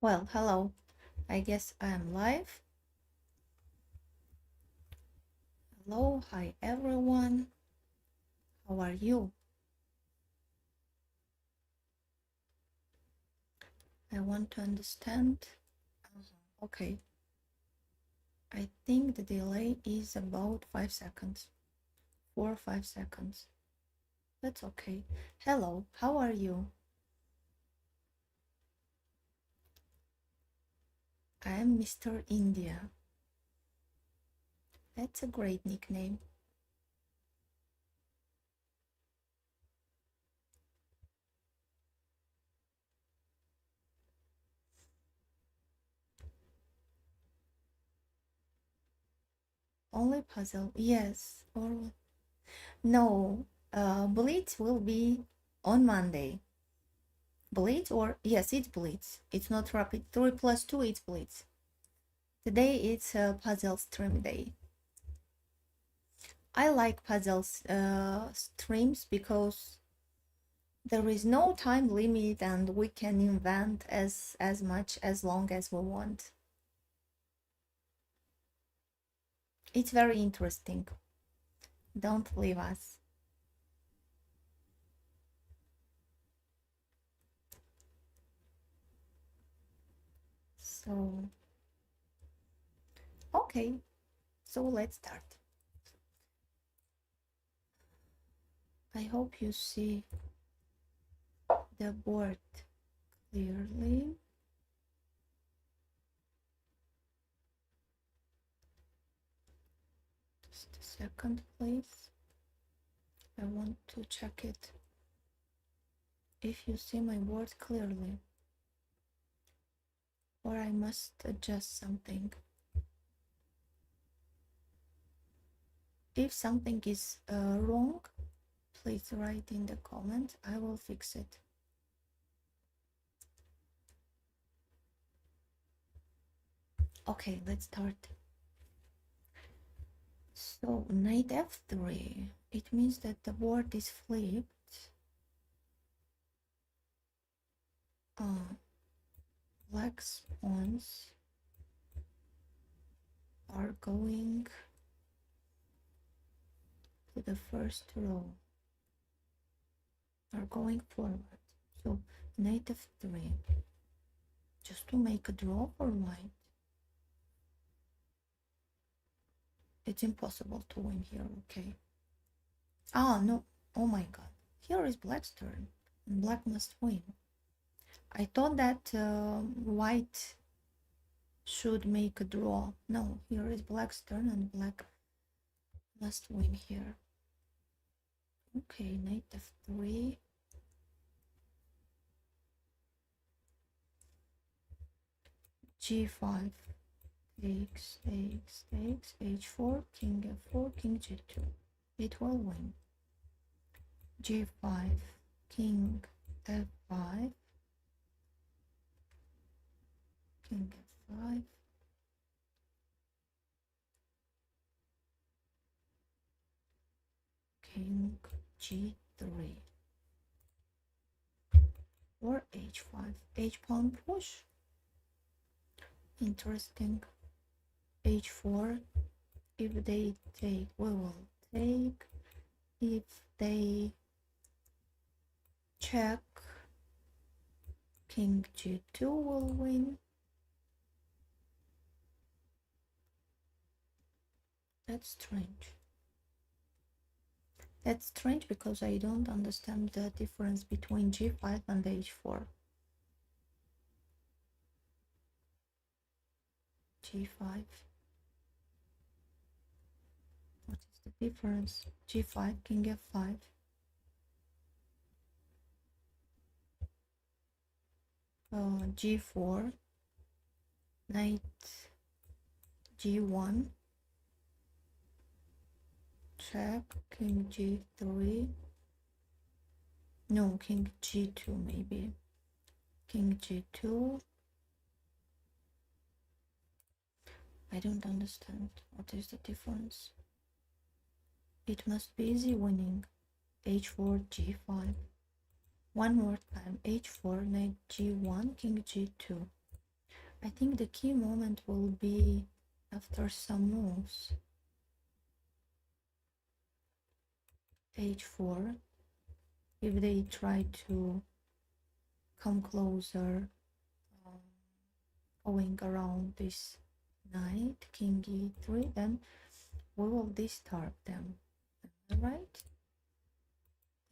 Well, hello. I guess I am live. Hello, hi everyone. How are you? I want to understand. Okay, I think the delay is about 5 seconds. 4 or 5 seconds. That's okay. Hello, how are you? I am Mr. India. That's a great nickname. Only puzzle, yes. Or no, Blitz will be on Monday. Blitz or yes, it's Blitz. It's not rapid 3 plus 2, it's Blitz. Today it's a puzzle stream day. I like puzzles streams because there is no time limit and we can invent as much as long as we want. It's very interesting. Don't leave us. So, okay, so let's start. I hope you see the board clearly. Just a second, please. I want to check it. If you see my board clearly, or I must adjust something. If something is wrong, please write in the comments. I will fix it. Okay, let's start. So knight f3, it means that the board is flipped. Black's pawns are going to the first row, are going forward. So knight f3, just to make a draw for white. It's impossible to win here, okay. Ah, no, oh my god. Here is black's turn, and black must win. I thought that white should make a draw. No, here is black's turn and black must win here. Okay, knight f3. G5. Takes, h4, king f4, king g2. It will win. G5, king f5, king f5. King g3 or h5, h pawn push. Interesting. h4, if they take, we will take. If they check, king g2 will win. That's strange. That's strange because I don't understand the difference between g5 and h4. g5. What is the difference? g5, king f5. G4, knight g1, check, king g3. No, king g2 maybe. King g2. I don't understand. What is the difference? It must be easy winning. h4, g5. One more time. h4, knight g1, king g2. I think the key moment will be after some moves. H4, if they try to come closer, going around this knight, king e3, then we will disturb them. Am I right?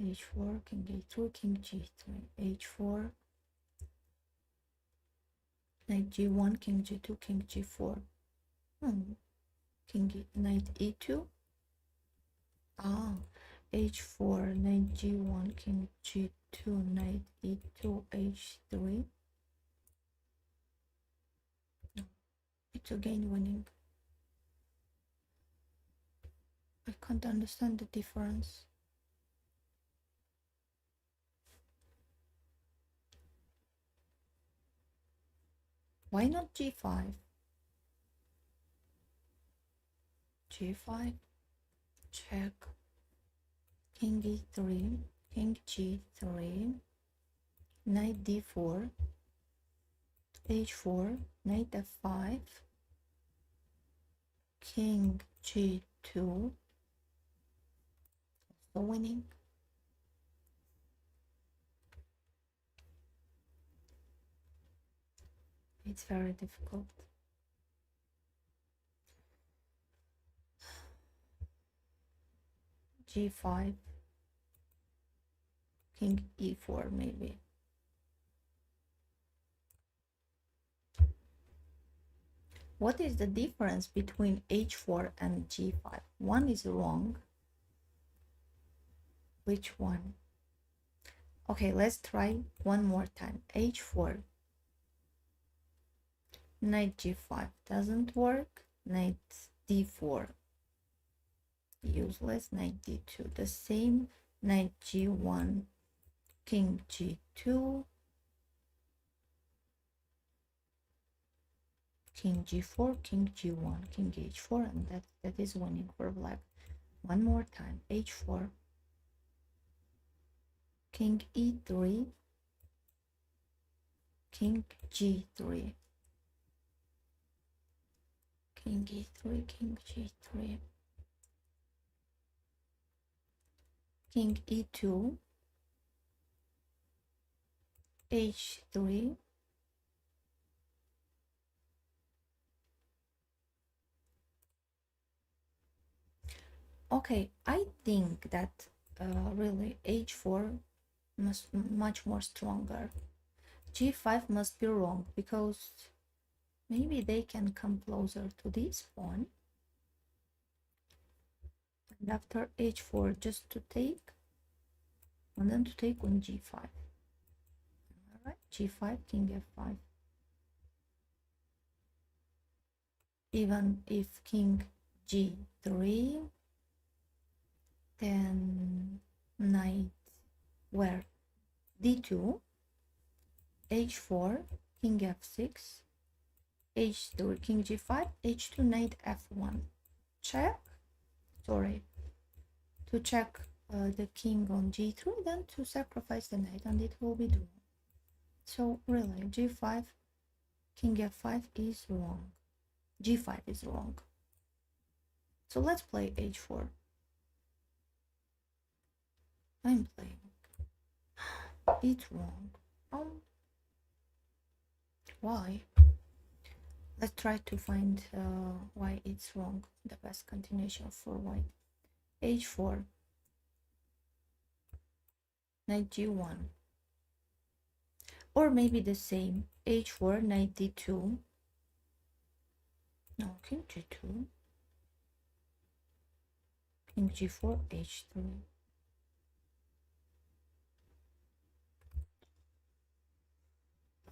H4, king e3, king g3, h4, knight g1, king g2, king g4. King knight e2. H4, knight g1, king g2, knight e2, h3. No, it's again winning. I can't understand the difference. Why not g5? G5, check, king e3, king g3, knight d4, h4, knight f5, king g2, also winning. It's very difficult. G5, king e4 maybe. What is the difference between h4 and g5? One is wrong. Which one? Okay, let's try one more time. H4, knight g5 doesn't work. Knight d4, useless. Knight d2, the same. Knight g1, king g2, king g4, king g1, king h4, and that is winning for black. One more time. H4, king e3, king g3, king e3, king g3, king e2, h3, okay. I think that really h4 must much more stronger. G5 must be wrong, because maybe they can come closer to this pawn, and after h4 just to take, and then to take on g5. All right, g5, king f5. Even if king g3, then knight where? d2, h4, king f6, h3, king g5, h2, knight f1. Check, sorry, to check the king on g3, then to sacrifice the knight, and it will be done. So really, g5, king f5 is wrong. g5 is wrong. So let's play h4. I'm playing. It's wrong. Why? Let's try to find why it's wrong. The best continuation for white. h4, knight g1, or maybe the same. h4, knight d2. No, king g2, king g4, h3.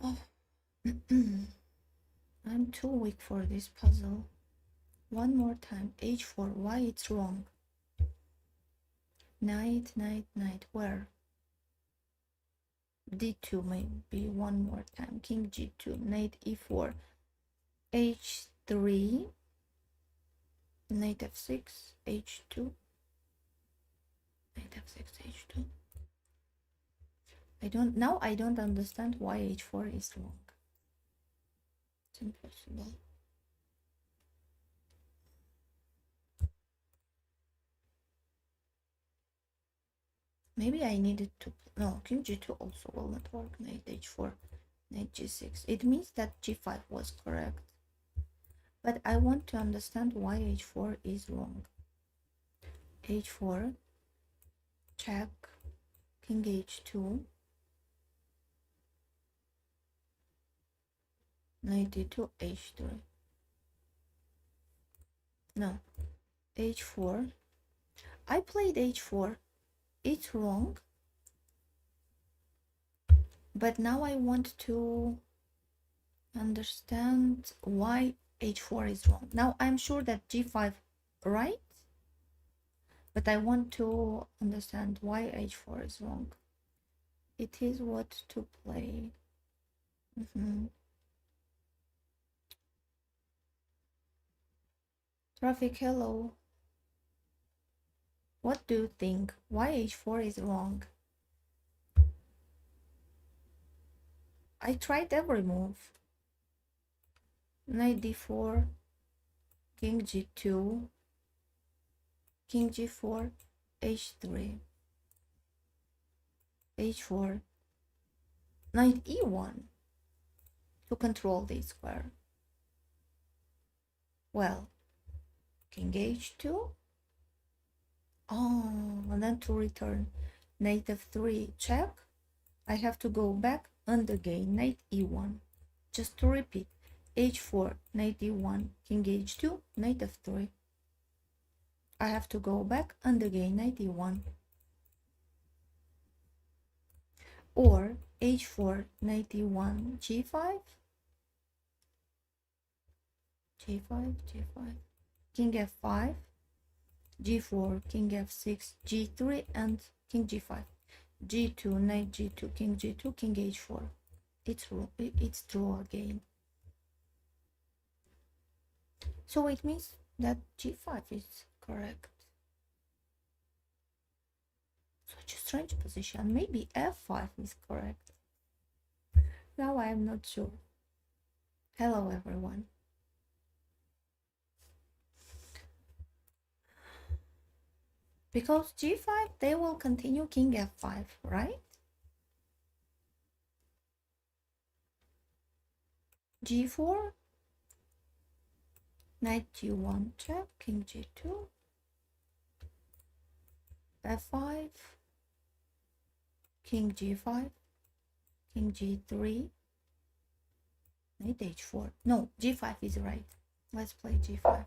Oh. I'm too weak for this puzzle. One more time. h4, why it's wrong? Knight, knight, knight, where? d2 maybe one more time. King g2, knight e4, h3, knight f6, h2, knight f6, h2. I don't understand why h4 is wrong. It's impossible. Maybe I needed to... No, king g2 also will not work. Knight h4, knight g6. It means that g5 was correct. But I want to understand why h4 is wrong. h4, check, king h2, knight d2, h3. No, h4. I played h4. It's wrong. But now I want to understand why h4 is wrong. Now I'm sure that g5 right, but I want to understand why h4 is wrong. It is what to play. Traffic, hello. What do you think? Why h4 is wrong? I tried every move. Knight d4, king g2, king g4, h3, h4, knight e1 to control this square. Well, king h2. Oh, and then to return knight f3 check, I have to go back and again knight e1. Just to repeat, h4, knight e1, king h2, knight f3. I have to go back and again knight e1. Or h4, knight e1, g5, g5, g5, king f5, g4, king f6, g3, and king g5, g2, knight g2, king g2, king h4. It's draw again. So it means that g5 is correct. Such a strange position. Maybe f5 is correct. Now I am not sure. Hello everyone. Because g5, they will continue king f5, right? g4, knight g1 check, king g2, f5, king g5, king g3, knight h4. No, g5 is right. Let's play g5.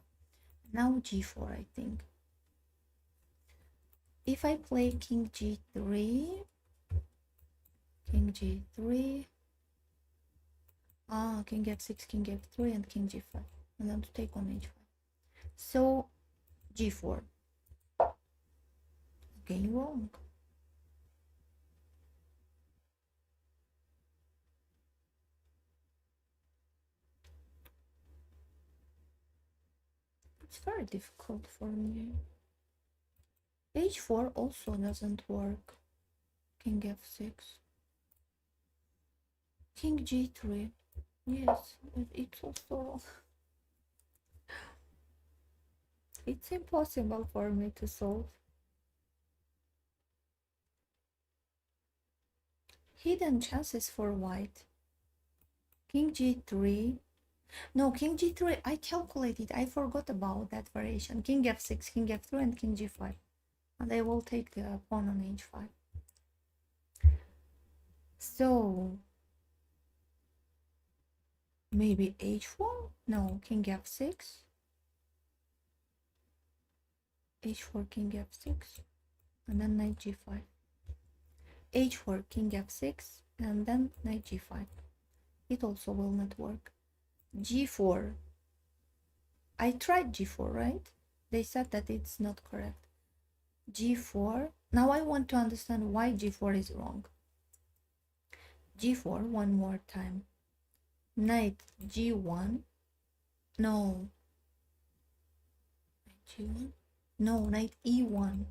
Now g4, I think. If I play king g3, king g3, king f6, king f3, and king g5, and then to take on h5. So g4. Again wrong. It's very difficult for me. h4 also doesn't work. King f6, king g3. Yes, it's also... It's impossible for me to solve. Hidden chances for white. King g3. No, king g3, I calculated. I forgot about that variation. King f6, king f3, and king g5. And I will take the pawn on h5. So maybe h4? No, king f6. h4, king f6, and then knight g5. h4, king f6, and then knight g5. It also will not work. g4. I tried g4, right? They said that it's not correct. g4. Now I want to understand why g4 is wrong. g4 one more time. Knight g1. No. Knight g1. No, knight e1.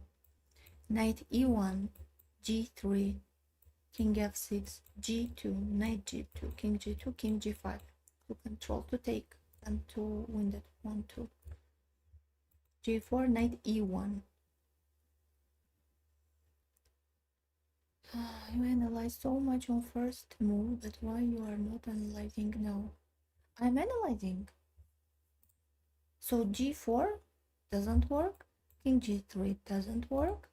Knight e1, g3, king f6, g2, knight g2, king g2, king g5. to control, to take, and to win that pawn too. G4, knight E1. You analyze so much on first move, but why you are not analyzing now? I'm analyzing. So G4 doesn't work. King G3 doesn't work.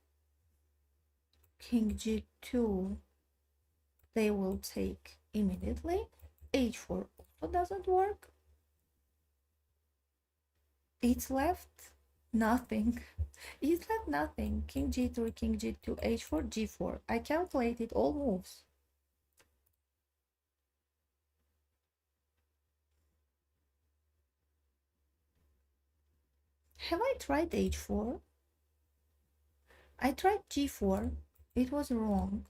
King G2, they will take immediately. H4 also doesn't work. It's left nothing. It's left nothing. King G3, King G2, H4, G4. I calculated all moves. Have I tried H4? I tried G4. It was wrong.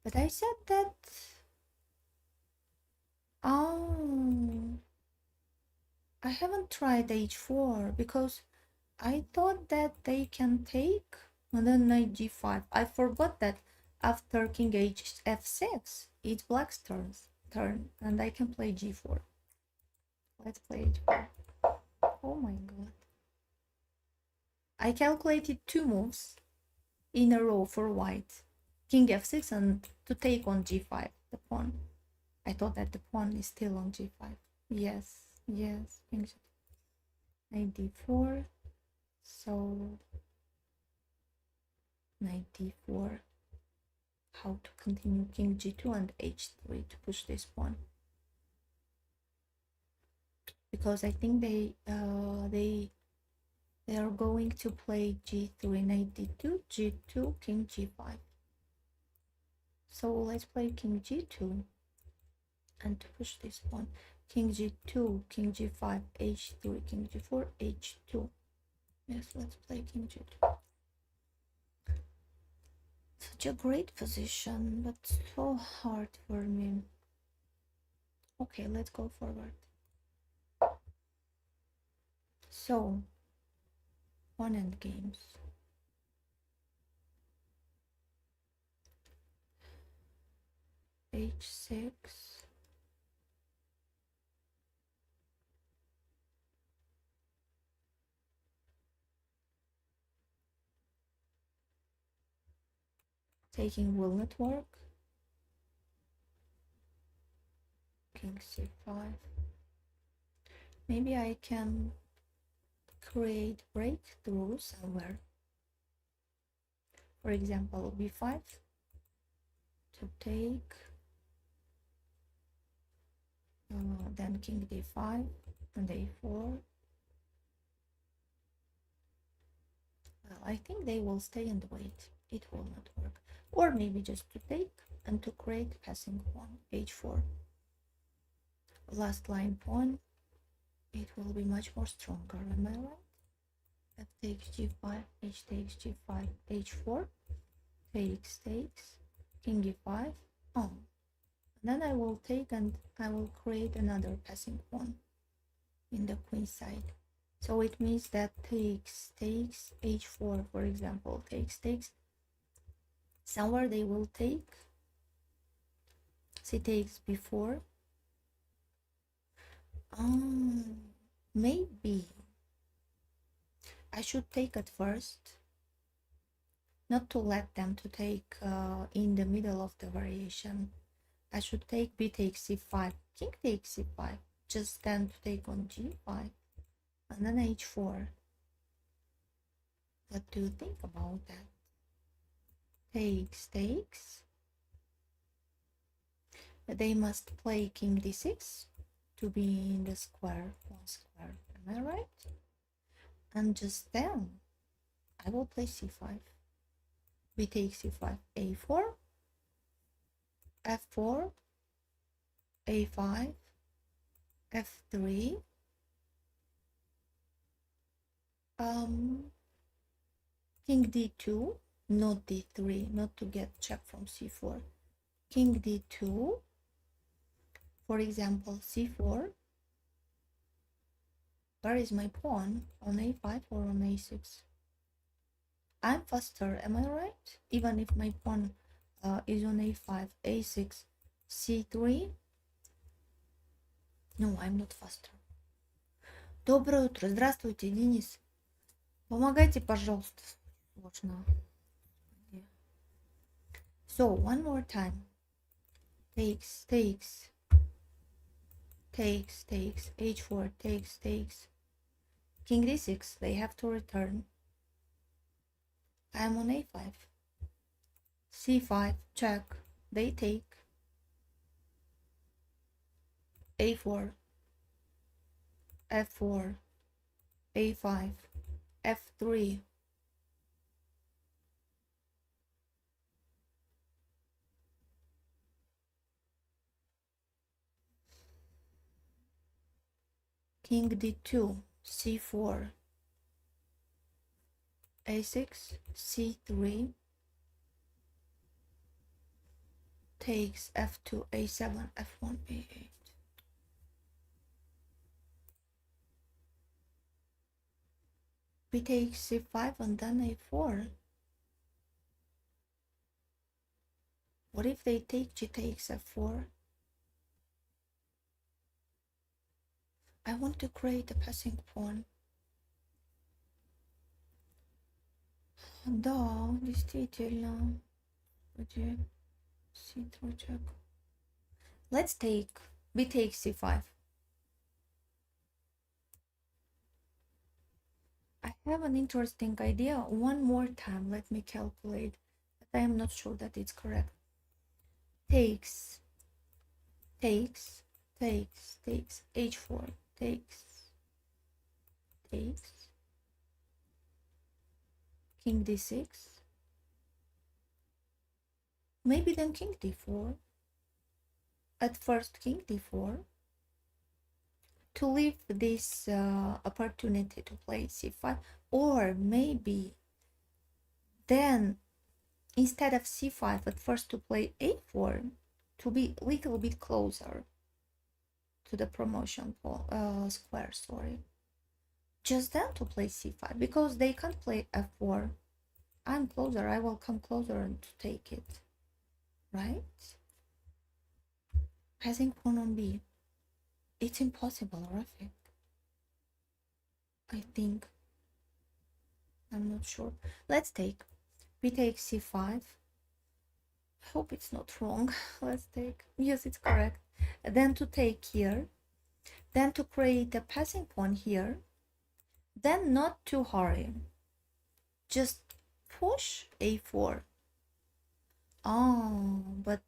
But I said that... Oh... I haven't tried H4 because I thought that they can take and then knight G5. I forgot that after King H F6, it's Black's turn and I can play G4. Let's play H4. Oh my god. I calculated two moves in a row for white. King F6 and to take on G5, the pawn. I thought that the pawn is still on G5. Yes, yes. Knight D4. So knight D4. How to continue King G2 and H3 to push this pawn. Because I think they are going to play G3, knight D2, G2, King G5. So let's play King G2 and to push this pawn. King G2, King G5, H3, King G4, H2. Yes, let's play King G2. Such a great position, but so hard for me. Okay, let's go forward. So, one end games. H6. Taking will not work. King C5. Maybe I can create breakthrough somewhere. For example, B5 to take. Then King D5 and A4. Well, I think they will stay and wait. It will not work. Or maybe just to take and to create passing pawn. H4. Last line pawn. It will be much more stronger, am I right? F takes G5, H takes G5, H4. Takes, King E5. Oh. Then I will take and I will create another passing pawn in the queen side. So it means that takes, H4, for example, takes. Somewhere they will take. C takes before. Maybe I should take at first, not to let them to take in the middle of the variation. I should take B takes C5, King takes C5, just then to take on G5, and then H4. What do you think about that? Takes. They must play King D6 to be in the square, one square, am I right? And just then, I will play C5. B takes C5, A4, F4, A5, F3, King D2, not D3, not to get check from C4. King D2, for example, C4. Where is my pawn? On A5 or on A6? I'm faster, am I right? Even if my pawn is on A5, A6, C3, No, I'm not faster. Доброе утро. Здравствуйте, Денис. Помогайте, пожалуйста. Сложно. So, one more time. Takes, takes, takes, takes. H4, takes, takes. King d6. They have to return. I'm on a5. c5, check. They take. a4, f4, a5, f3. King d2, c4, a6, c3, takes f2, a7, f1, a8. We take c5 and then a4. What if they take g takes f4? I want to create a passing pawn. Да, действительно. Где c3 check? Let's take. We take c5. I have an interesting idea. One more time, let me calculate. But I am not sure that it's correct. Takes, takes, takes, takes, h4, takes, takes, king d6. Maybe then king d4. At first, king d4. To leave this opportunity to play c5, or maybe then instead of c5 at first to play a4 to be a little bit closer to the promotion square, sorry, just then to play c5 because they can't play f4. I'm closer, I will come closer and to take it, right? Passing pawn on b, it's impossible, Rafik. I think, I'm not sure. Let's take. We take c5. I hope it's not wrong. Let's take. Yes, it's correct. Then to take here. Then to create a passing pawn here. Then not to hurry. Just push a4. Oh, but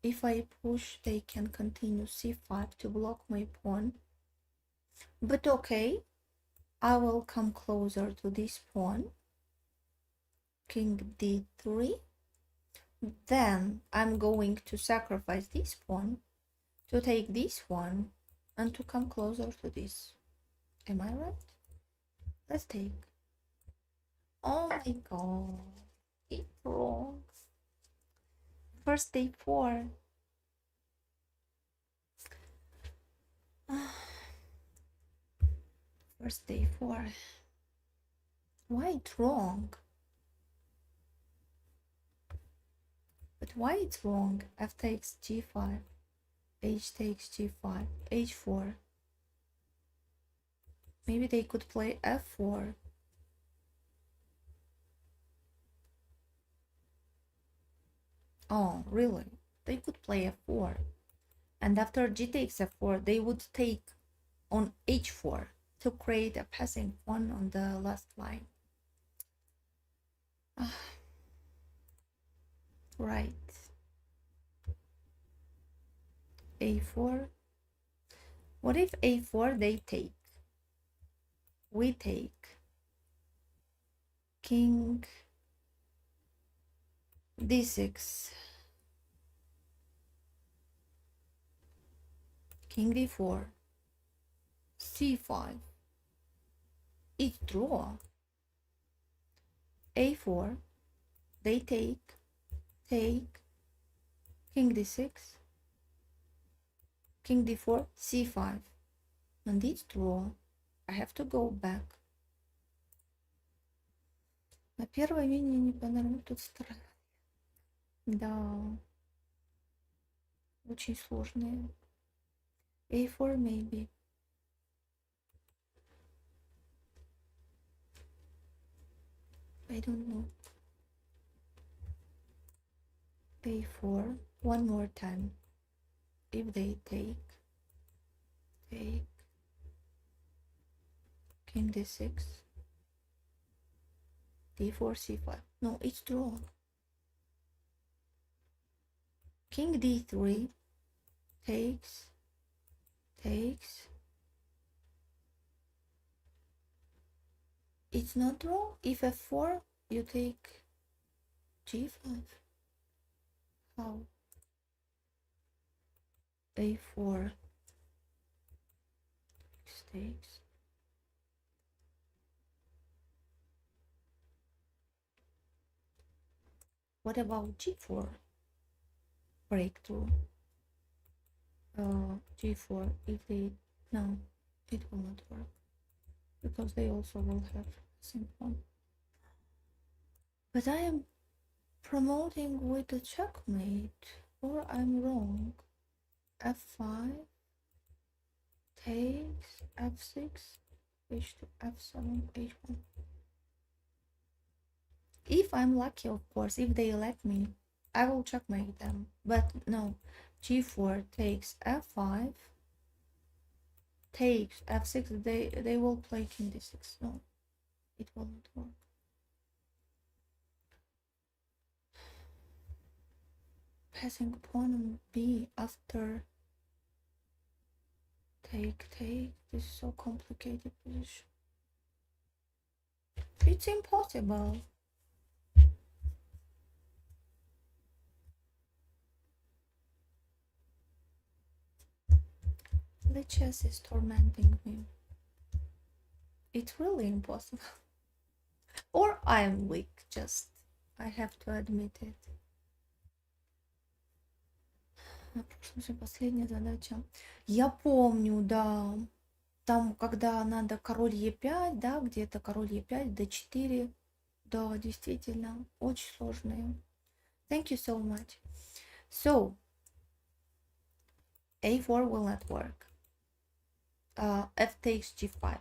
if I push, they can continue c5 to block my pawn. But okay, I will come closer to this pawn. King d3. Then I'm going to sacrifice this pawn to take this one and to come closer to this. Am I right? Let's take. Oh my god, it's wrong. First a4. First a4. Why it's wrong? But why it's wrong? F takes g5, h takes g5, h4. Maybe they could play f4. Oh, really? They could play f4. And after g takes f4, they would take on h4 to create a passing pawn on the last line. Right. a4. What if a4 they take? We take. King d6. King d4. c5. It's draw. a4. They take. Take. King d6. King d4. c5. And it's draw. I have to go back. На первой линии не понравилось. Тут странно. Да. Очень сложные. A4 maybe. I don't know. A4 one more time. If they take king d6, d4, c5. No, it's draw. King d3 takes. It's not draw. If f4, you take g5. How? A4 takes. What about g4? Breakthrough. G4. If they no, it will not work because they also will have same one. But I am promoting with a checkmate, or I'm wrong. F5 takes F6, H2, F7, H1. If I'm lucky, of course, if they let me, I will checkmate them. But no, G4 takes F5, takes F6. They will play King D6. No, it will not work. Passing pawn on B after take. This is so complicated position. It's impossible. Lichess is tormenting me. It's really impossible. Or I'm weak, just. I have to admit it. Последняя задача. Я помню, да. Там, когда надо король Е5, да, где-то король Е5, d4. Да, действительно, очень сложные. Thank you so much. So, A4 will not work. F takes G5.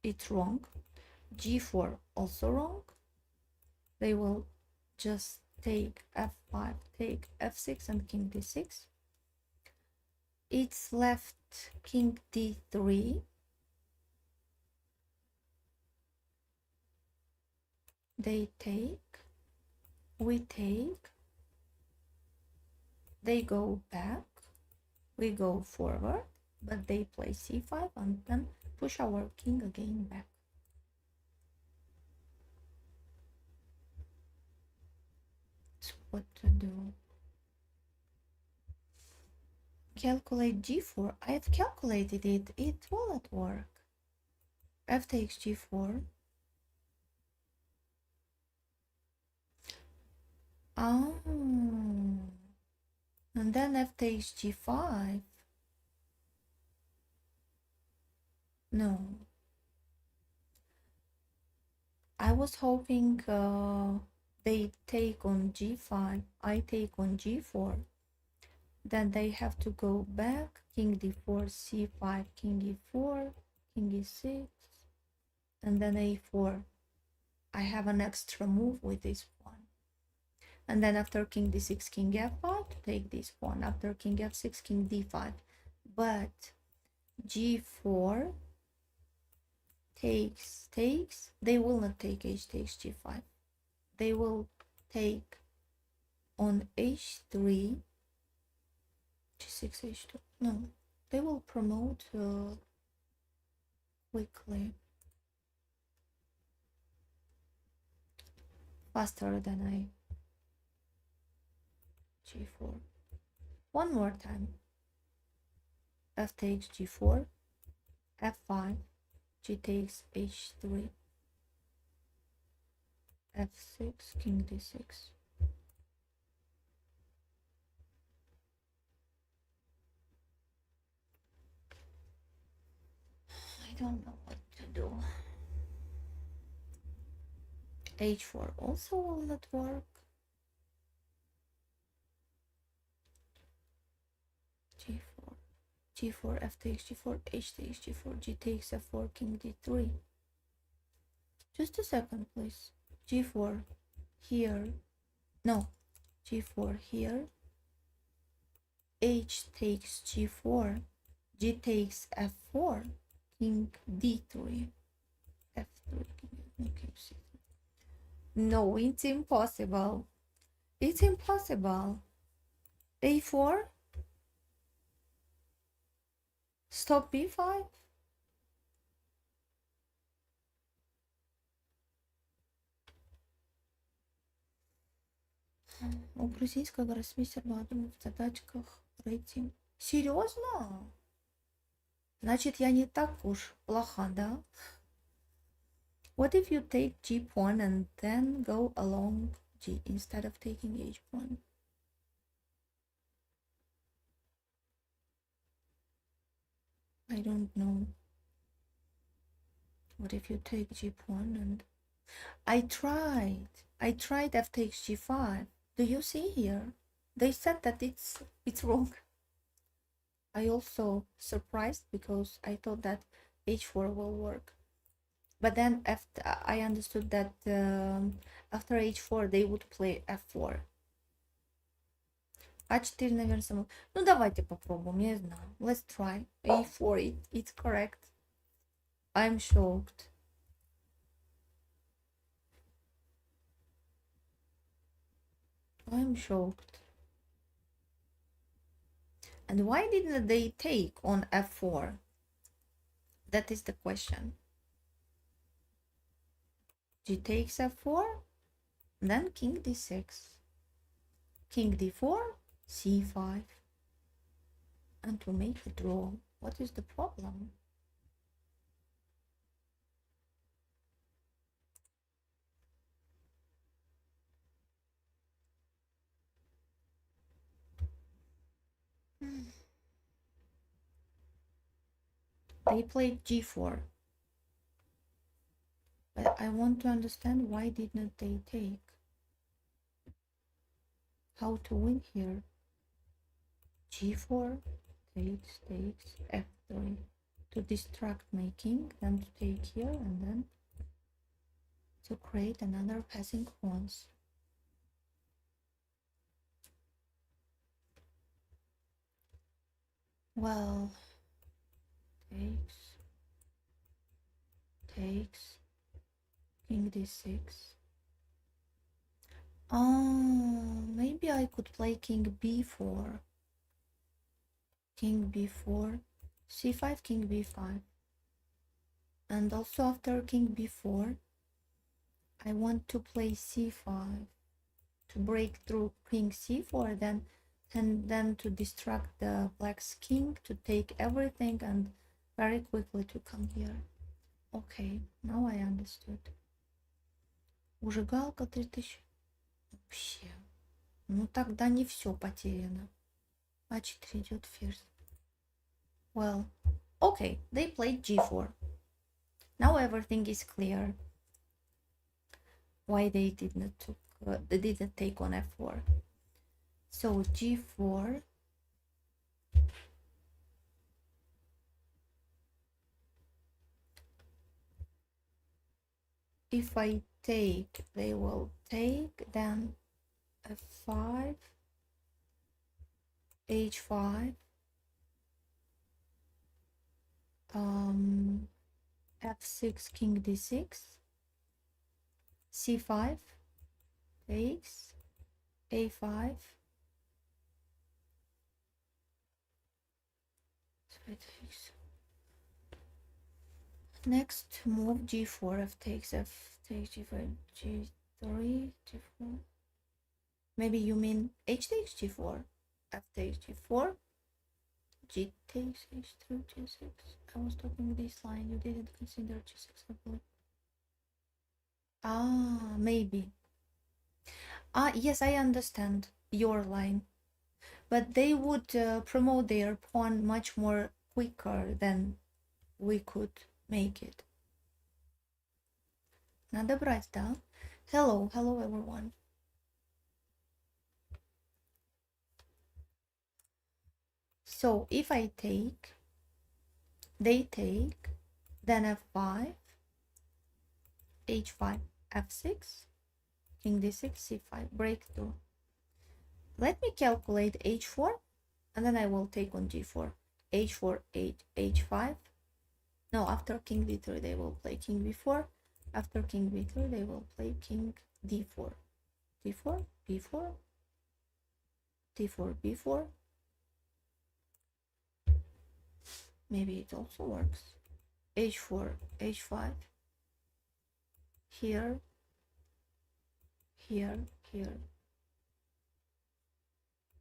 It's wrong. G4 also wrong. They will just take F5, take F6 and King D6. It's left King D3. They take, we take, they go back, we go forward, but they play C5 and then push our king again back. So what to do? Calculate G4. I have calculated it. It will not work. F takes G4. Oh. And then F takes G5. No. I was hoping they take on G5. I take on G4. Then they have to go back. King D4, C5, King E4, King E6, and then A4. I have an extra move with this one. And then after King D6, King F5, to take this pawn. After King F6, King D5. But G4 takes. They will not take H takes G5. They will take on H3, G6, H2. No, they will promote quickly. Faster than I. G4. One more time. F takes G4, F5, G takes H3, F6, King D6. I don't know what to do. H4 also will not work. G5. g4, f takes g4, h takes g4, g takes f4, king d3. Just a second, please. g4 here. No, g4 here. H takes g4. G takes f4. King d3. f3. Okay, no, it's impossible. It's impossible. a4. Stop b5. У грузинского гроссмейстера в задачках рейтинг. Серьезно? Значит, я не так уж плоха, да? What if you take g pawn and then go along g instead of taking h pawn? I don't know. What if you take g pawn and... I tried f takes g5. Do you see here? They said that it's wrong. I also surprised because I thought that h4 will work. But then after I understood that after h4 they would play f4. А4, наверное, само. Ну, давайте попробуем, я знаю. Let's try. a4, it's correct. I'm shocked. I'm shocked. And why didn't they take on f4? That is the question. G takes f4, then king d6. King d4, c5. And to make a draw, what is the problem? They played g4. But I want to understand why didn't they take? How to win here? g4 takes f3 to distract my king, then to take here, and then to create another passing pawns. Well, takes king d6. Oh, maybe I could play king b4. King b4, c5, king b5. And also after king b4, I want to play c5 to break through king c4, and then to distract the black's king to take everything and very quickly to come here. Okay, now I understood. Уже галка 3000. Вообще. Ну тогда не все потеряно. А4 идет ферзь. Well, okay, they played g4. Now everything is clear. Why they didn't take on f4. So g4. If I take, they will take, then f5, h5, f6, king d6, c5 takes, a5, so it takes. Next move g4, f takes g5, g3, g4. Maybe you mean h takes g4, f takes g4, g takes h3, g6. I was talking this line, you didn't consider g6, I believe. Ah, maybe. Ah, yes, I understand your line. But they would promote their pawn much more quicker than we could make it. Надо брать, да? Hello everyone. So if I take, they take, then f5, h5, f6, king d6, c5, breakthrough. Let me calculate h4, and then I will take on g4. h4, h5. No, after king d3, they will play king b4. After king b3, they will play king d4. d4, b4, d4, b4. Maybe it also works. h4, h5. Here, here, here.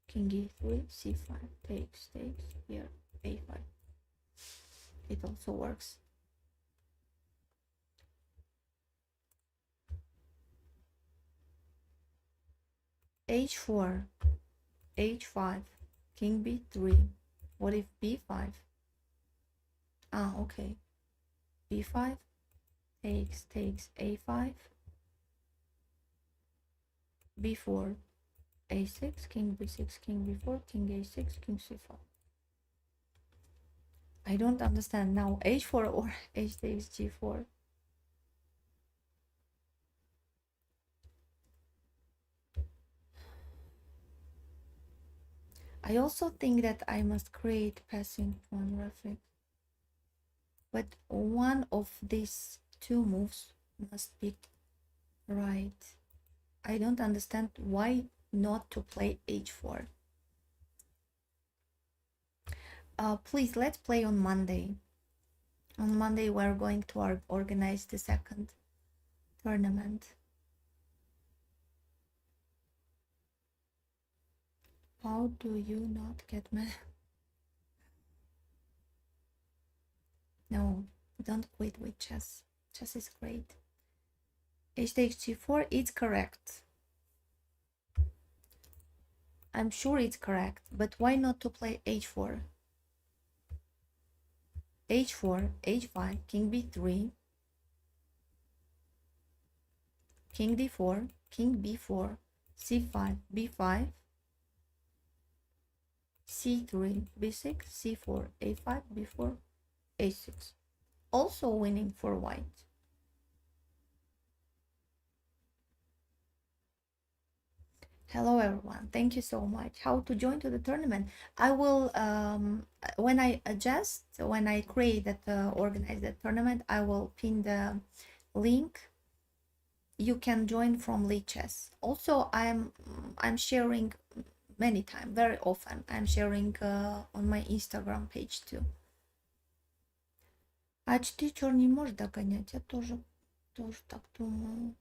King e3, c5, takes, here, a5. It also works. h4, h5, king b3. What if b5? Ah, okay. b5, takes, a5, b4, a6, king b6, king b4, king a6, king c5. I don't understand now. h4 or h takes g4. I also think that I must create passing pawn graphic. But one of these two moves must be right. I don't understand why not to play h4. Please, let's play on Monday. On Monday, we're going to organize the second tournament. How do you not get mad? No, don't quit with chess. Chess is great. H takes g4, it's correct. I'm sure it's correct, but why not to play h4? h4, h5, king b3, king d4, king b4, c5, b5, c3, b6, c4, a5, b4, a6. Also winning for white. Hello everyone, thank you so much. How to join to the tournament? I will when I create that organize that tournament, I will pin the link. You can join from Lichess. Also, I'm sharing many times, very often. I'm sharing on my Instagram page too. А4 черный не может догонять, я тоже так думаю.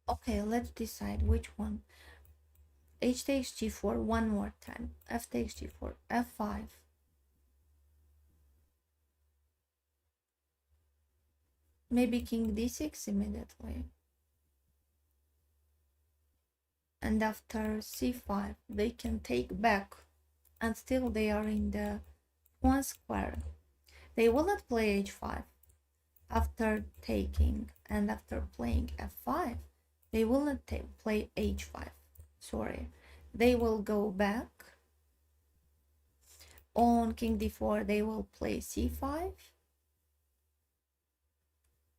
Okay, let's decide which one. H takes g4 one more time. F takes g4, f5. Maybe king d6 immediately. And after c5, they can take back. And still they are in the one square. They will not play h5. After taking and after playing f5, they will not play h5. Sorry. They will go back. On king d4, they will play c5.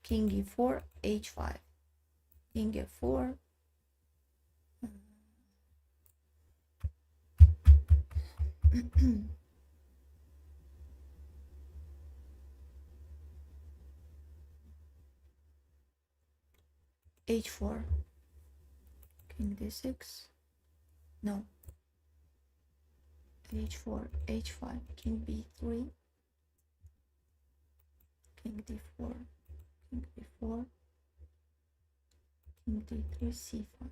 King e4, h5. King f4. h4. King d6. No. h4, h5, king b3, king d4, king b4, king d3, c5.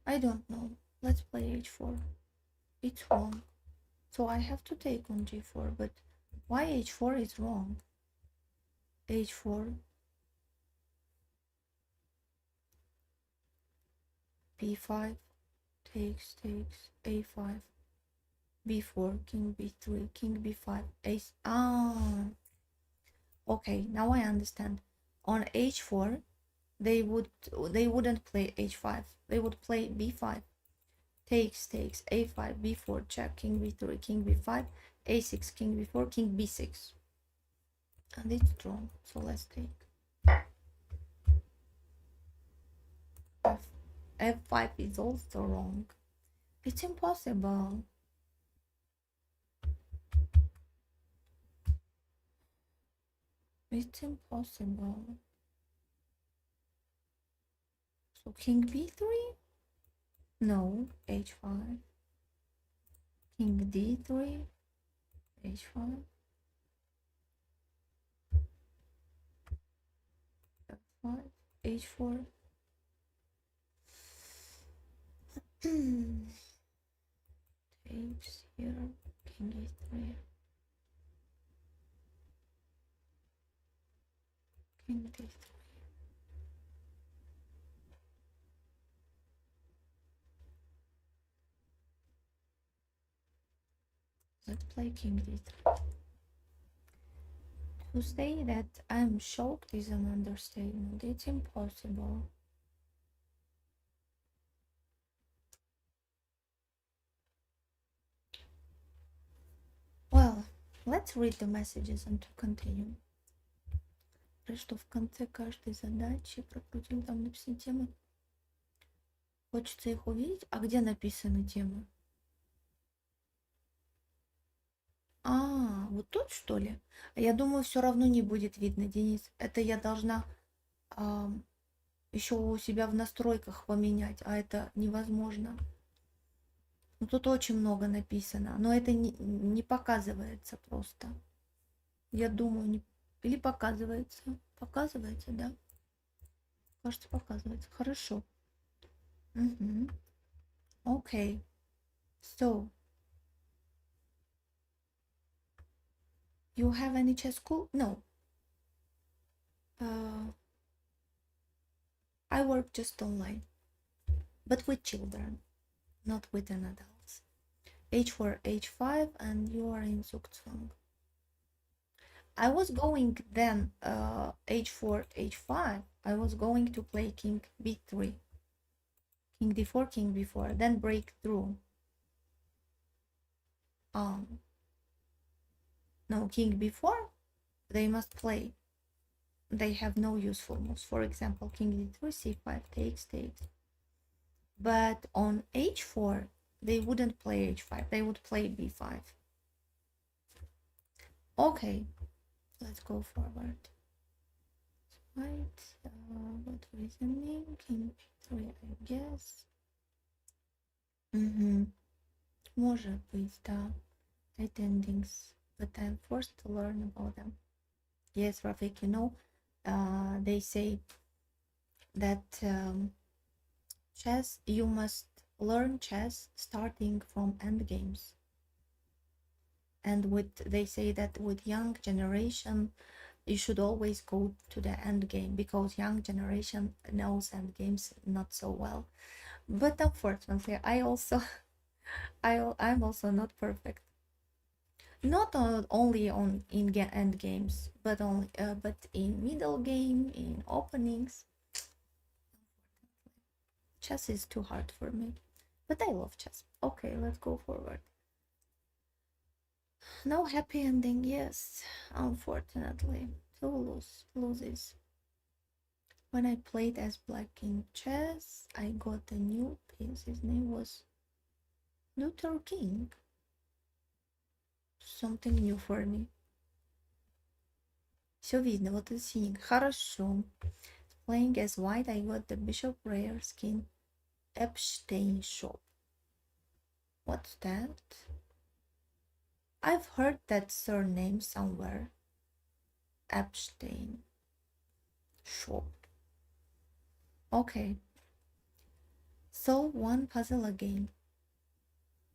I don't know. Let's play h4. It's wrong. So I have to take on g4, but why h4 is wrong? h4, b5, takes, a5. b4, king b3, king b5, ace. Ah, okay, now I understand. On h4, they wouldn't play h5. They would play b5. Takes, a5, b4, check, king b3, king b5, a6, king b4, king b6. And it's drawn. So let's take f5 is also wrong. It's impossible. It's impossible. So king b3? No, h5. King d3, h5, f5, h4. Takes here, king e3, king d3. Let's play king d3. To say that I'm shocked is an understatement. It's impossible. Well, let's read the messages and to continue. Что в конце каждой задачи прокрутим там написаны темы. Хочется их увидеть. А где написаны темы? А, вот тут что ли? Я думаю, все равно не будет видно, Денис. Это я должна еще у себя в настройках поменять, а это невозможно. Ну, тут очень много написано, но это не показывается просто. Я думаю, не... или показывается. Показывается, да? Кажется, показывается. Хорошо. Okay. So, you have any chess school? No. I work just online, but with children, not with an adults. H4, H5, and you are in Zugzwang. I was going then H4, H5. I was going to play king B3, king D4, king B4, then break through. No, king B4, they must play. They have no useful moves. For example, king D3, C5, takes. But on H4, they wouldn't play H5. They would play B5. Okay, let's go forward. Right, what reasoning? King B3, I guess. Может быть, да. Eight endings, but I'm forced to learn about them. Yes, Rafik, you know, they say that chess, you must learn chess starting from endgames. And they say that with young generation, you should always go to the endgame because young generation knows endgames not so well. But unfortunately, I'm also not perfect. Not only in end games, but in middle game, in openings. Chess is too hard for me, but I love chess. Okay, let's go forward. No happy ending, yes, unfortunately. Two loses. When I played as black in chess, I got a new piece. His name was Luther King. Something new for me. Все видно, вот это синенькое. Хорошо. Playing as white, I got the bishop rare skin Epstein shop. What's that? I've heard that surname somewhere. Epstein shop. Okay. So one puzzle again.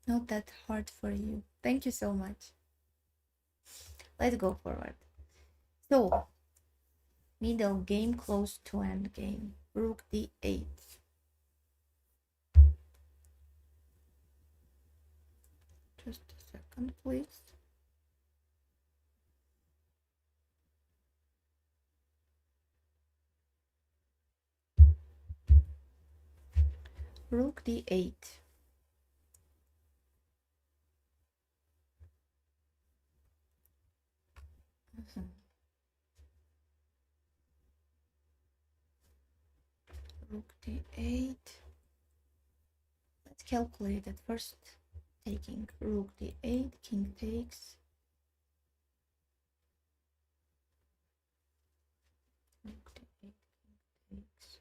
Not that hard for you. Thank you so much. Let's go forward. So, middle game close to end game. Rook d8. Just a second, please. Rook d8. Rook d8. Let's calculate it first. Taking rook d8, king takes. Rook d8, king takes.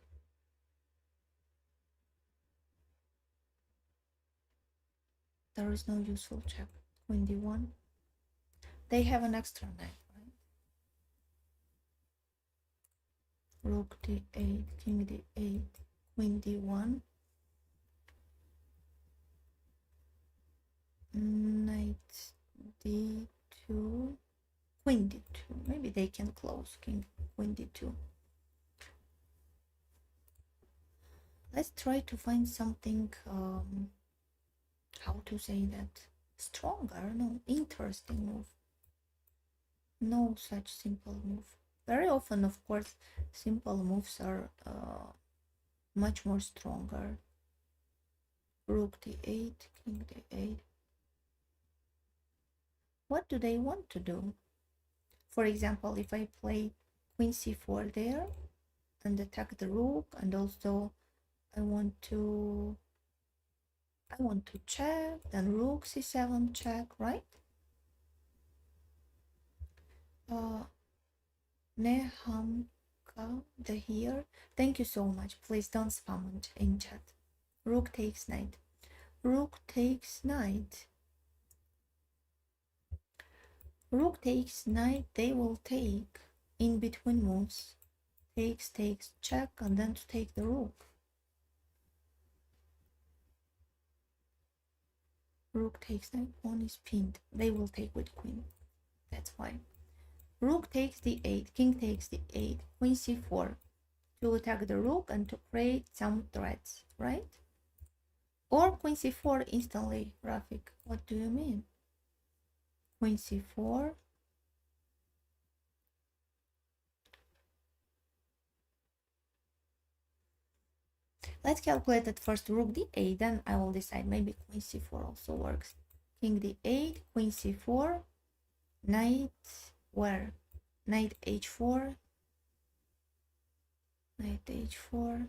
There is no useful check. Queen d1. They have an extra knight, right? Rook d8, king d8, queen d1. Knight d2, queen d2. Maybe they can close king, queen d2. Let's try to find something, how to say that, stronger, no, interesting move. No such simple move. Very often, of course, simple moves are much more stronger. Rook d8, king d8. What do they want to do? For example, if I play queen c4 there and attack the rook, and also I want to check, then rook c7 check, right? Nehamka the here. Thank you so much. Please don't spam in chat. Rook takes knight. Rook takes knight. Rook takes knight. They will take in between moves. Takes, check, and then to take the rook. Rook takes knight. Pawn is pinned. They will take with queen. That's why. Rook takes d8. King takes d8. Queen c4 to attack the rook and to create some threats, right? Or queen c4 instantly, Rafik. What do you mean? Queen c4. Let's calculate at first rook d8, then I will decide. Maybe queen c4 also works. King d8, queen c4, knight where? Knight h4, knight h4,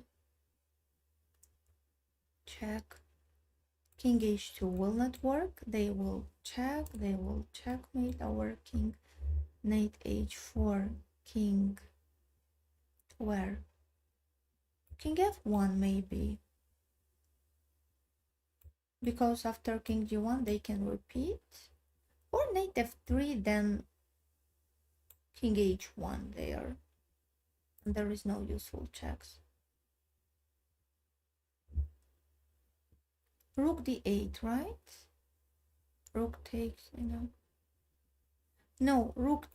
check. King h2 will not work. They will check. They will checkmate our king. Knight h4, king where? King f1 maybe. Because after king g1 they can repeat. Or knight f3, then king h1 there. And there is no useful checks. Rook d8, right? Rook takes, No, rook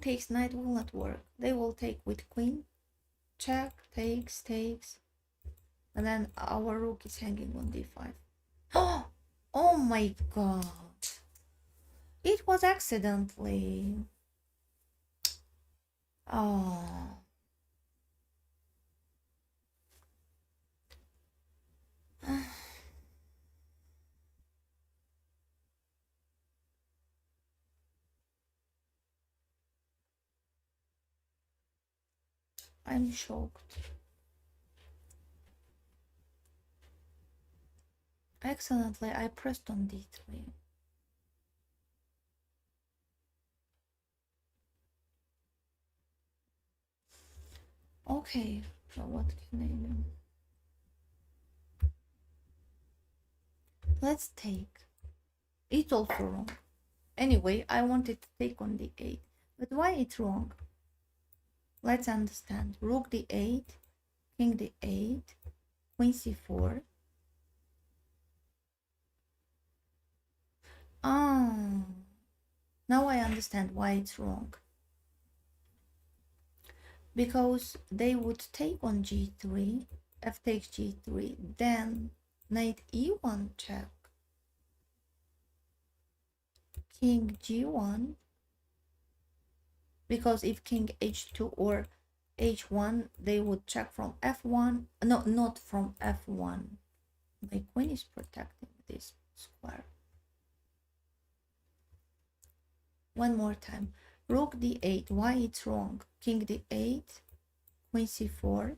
takes knight will not work. They will take with queen. Check, takes, and then our rook is hanging on d5. Oh my god. It was accidentally. Oh. I'm shocked. Excellently, I pressed on d3. Okay, so what can I do? Let's take. It's also wrong. Anyway, I wanted to take on d8. But why it's wrong? Let's understand. Rook d8, king d8, queen c4. Ah, now I understand why it's wrong. Because they would take on g3, f takes g3, then knight e1 check. king g1, because if king h2 or h1, they would check from f1. No, not from f1. My queen is protecting this square. One more time. Rook d8. Why it's wrong? King d8, queen c4,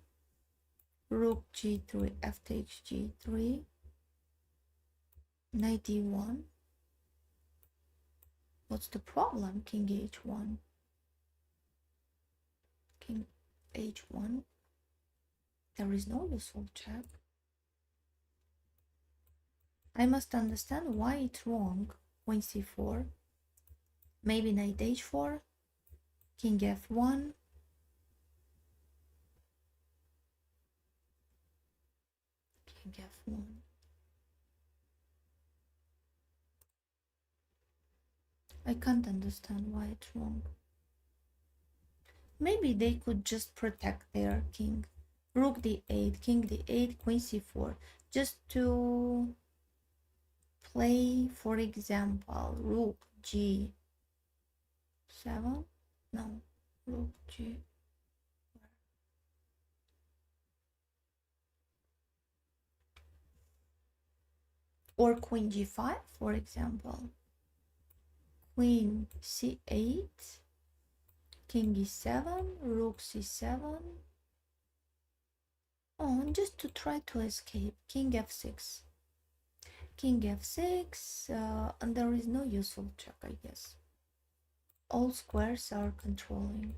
rook g3, f takes g3, knight d1. What's the problem? King h1, king h1. There is no useful check. I must understand why it's wrong. Queen c4, maybe knight h4, king f1, king f1. I can't understand why it's wrong. Maybe they could just protect their king. Rook d8, king d8, queen c4, just to play, for example, rook g7. No, rook g. Or queen g5, for example. Queen c8, king e7, rook c7. Oh, just to try to escape. King f6. King f6, and there is no useful check, I guess. All squares are controlling,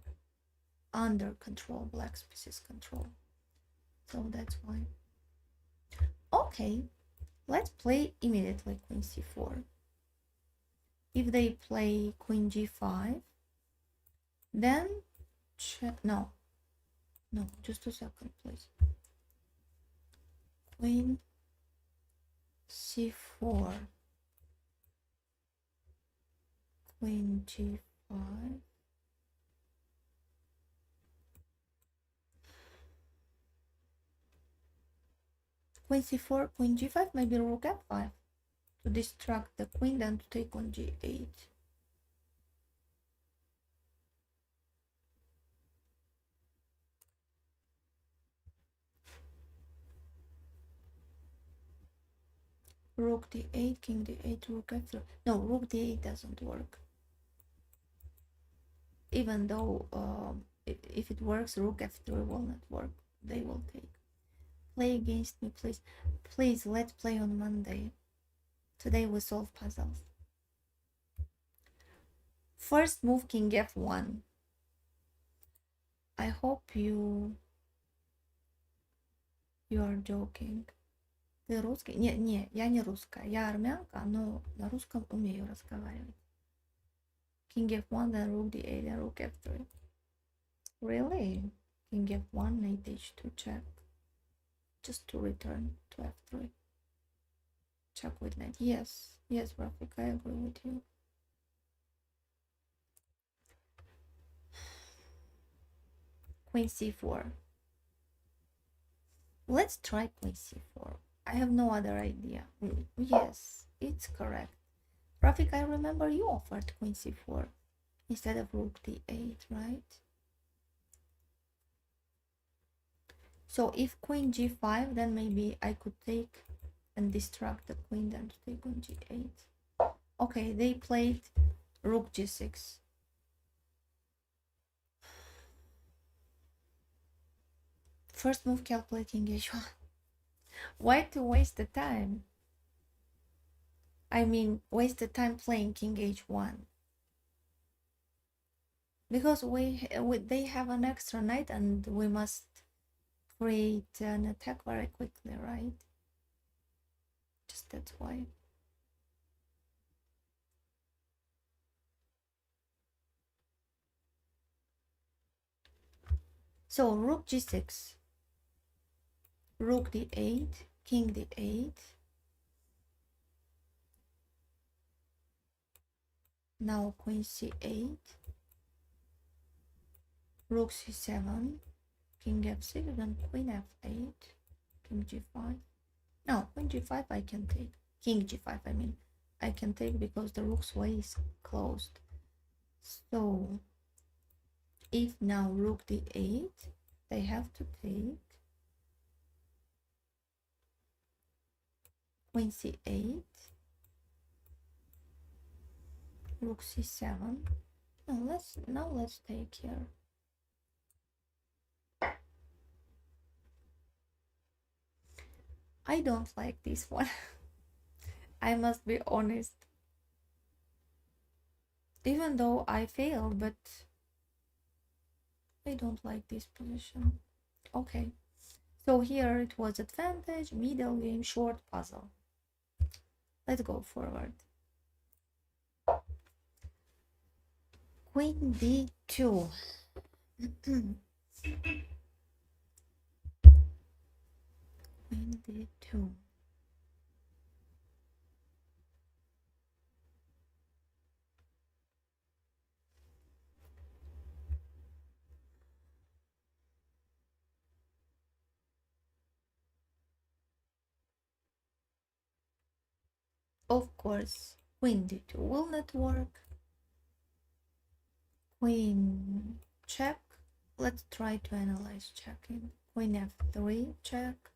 under control, black pieces control. So that's why. Okay, let's play immediately queen c4. If they play queen g5, then no, just a second, please. Queen c4, queen g5. Queen c4, queen g5, maybe rook f5 to distract the queen, then to take on g8. Rook d8, king d8, rook f3. No, rook d8 doesn't work. Even though if it works, rook f3 will not work. They will take. Play against me, please. Please, let's play on Monday. Today we solve puzzles. First move, king f1. I hope you are joking. Ты русский? Не, я не русская. Я армянка, но на русском умею разговаривать. King f1, then rook d8, then rook f3. Really? King f1, knight h2, check. Just to return to f3. Check with knight. Yes, Rafik, I agree with you. Queen c4. Let's try queen c4. I have no other idea. Yes, it's correct. Rafik, I remember you offered queen c4 instead of rook d8, right? So if queen g5, then maybe I could take and distract the queen, then to take on g8. Okay, they played rook g6. First move, calculating h1. Why to waste the time? I mean, waste the time playing king h1. Because they have an extra knight and we must create an attack very quickly, right? Just that's why. So rook g6, rook d8, king d8. Now queen c8, rook c7, king f6, then queen f8, king g5. No, queen g5 I can take. King g5, I mean. I can take because the rook's way is closed. So if now rook d8, they have to take queen c8, rook c7. Now let's take here. I don't like this one. I must be honest. Even though I failed, but I don't like this position. Okay, so here it was advantage, middle game, short puzzle. Let's go forward. Queen d2. Queen d2. Of course, queen d2 will not work. Queen check. Let's try to analyze checking. Queen f3 check.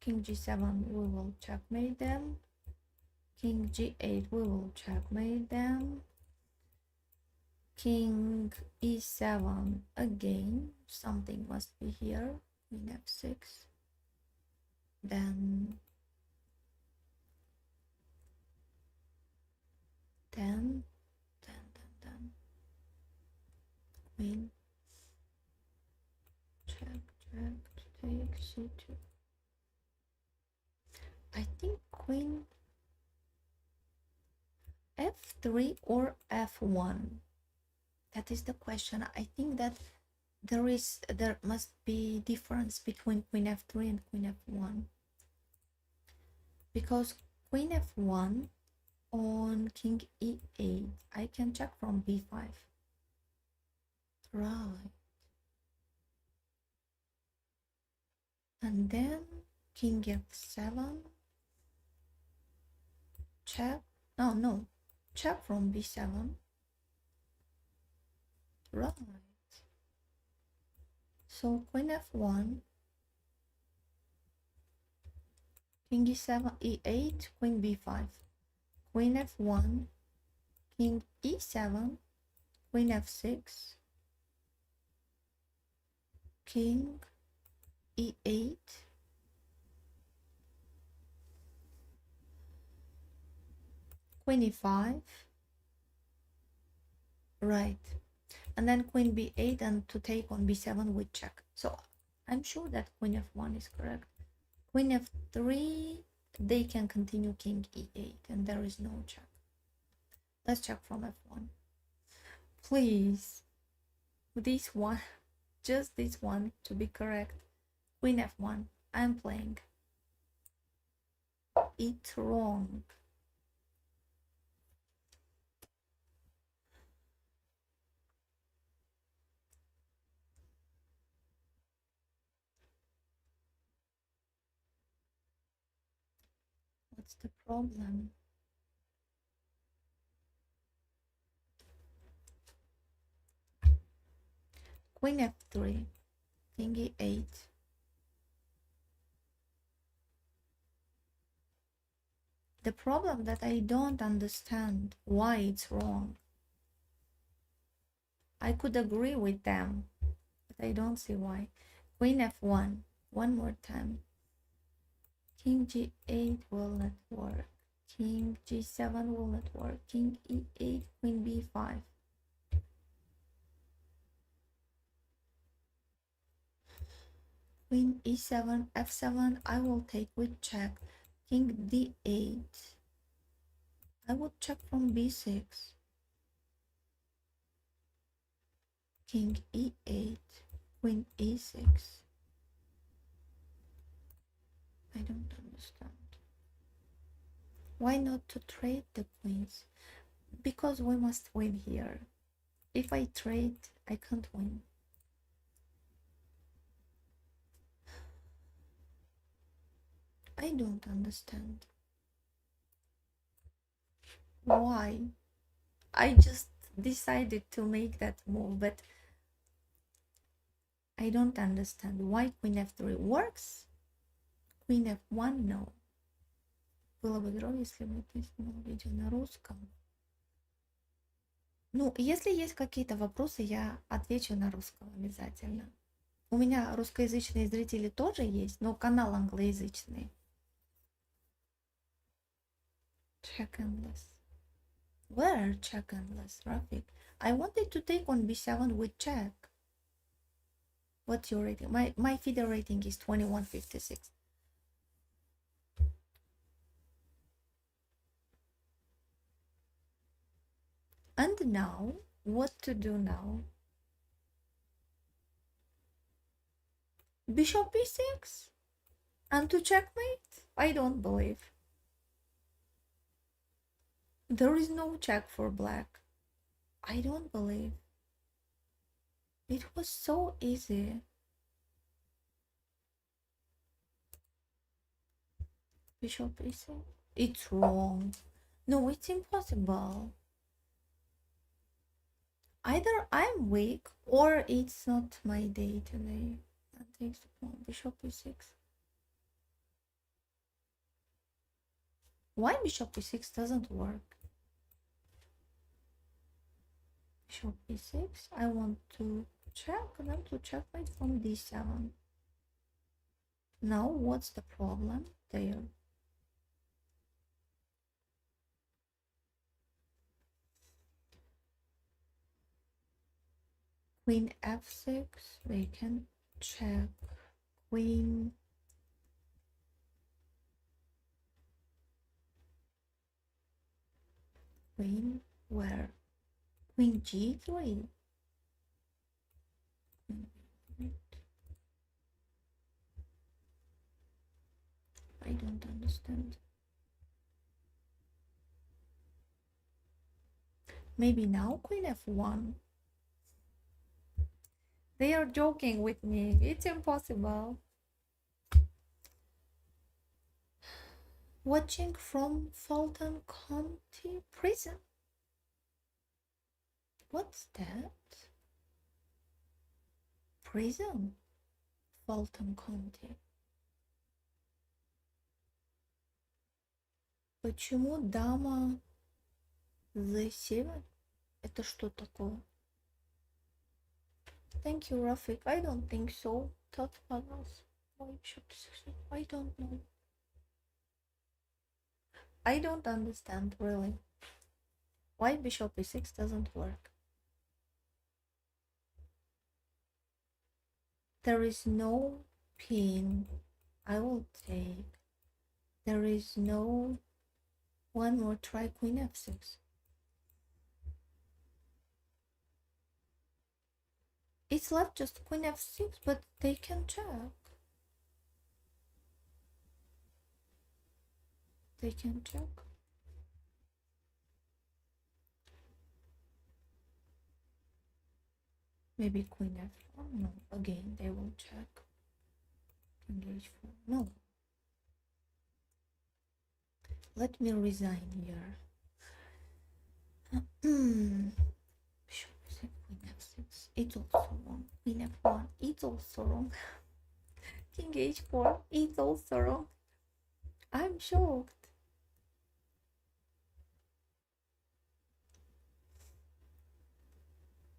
King g7, we will checkmate them. King g8, we will checkmate them. King e7 again, something must be here. Queen f6, then queen check take c2. I think queen f3 or f1. That is the question. I think that there must be difference between queen f3 and queen f1, because queen f1 on king e8, I can check from b5. Right. And then king f7 check. No, check from b7. Right. So queen f1, king e7, e8, queen b5, queen f1, king e7, queen f6, king e8, queen e5, right, and then queen b8, and to take on b7 with check. So I'm sure that queen f1 is correct. Queen f3, they can continue king e8, and there is no check. Let's check from f1. Please, this one, just this one to be correct. Queen f1, I'm playing. It's wrong. What's the problem? Queen f3, king e8. The problem that I don't understand why it's wrong. I could agree with them, but I don't see why. Queen f1, one more time. King g8 will not work. King g7 will not work. King e8, queen b5. Queen e7, f7, I will take with check. King d8. I would check from b6. King e8, queen e6. I don't understand. Why not to trade the queens? Because we must win here. If I trade, I can't win. I don't understand. Why? I just decided to make that move, but I don't understand why queen f3 works. Queen f1 no. Было бы здорово, если бы ты снимал видео на русском. Ну, если есть какие-то вопросы, я отвечу на русском обязательно. У меня русскоязычные зрители тоже есть, но канал англоязычный. Check endless. Where check endless, Rafik? I wanted to take on b7 with check. What's your rating? My FIDE rating is 2156. And now, what to do now? Bishop b6? And to checkmate? I don't believe. There is no check for black. I don't believe. It was so easy. Bishop e6. It's wrong. No, it's impossible. Either I'm weak or it's not my day today. That takes the pawn. Bishop e6. Why bishop e6 doesn't work? Bishop e6. I want to check, and then to checkmate from d7. Now what's the problem there? Queen f6, we can check. Queen where? Queen g3. I don't understand. Maybe now queen f1. They are joking with me. It's impossible. Watching from Fulton County Prison. What's that? Prison? Fulton County. Почему дама z7? Это что такое? Thank you, Rafik. I don't think so. Thought puzzles. I don't know. I don't understand, really. Why bishop e6 doesn't work? There is no pin. I will take. There is no one more try queen f6. It's left just queen f6, but they can check. They can check. Maybe queen f4. No, again they will check. King h4. No. Let me resign here. Bishop e6, queen f6. It's also wrong. Queen f1. It's also wrong. King h4. It's also wrong. I'm shocked.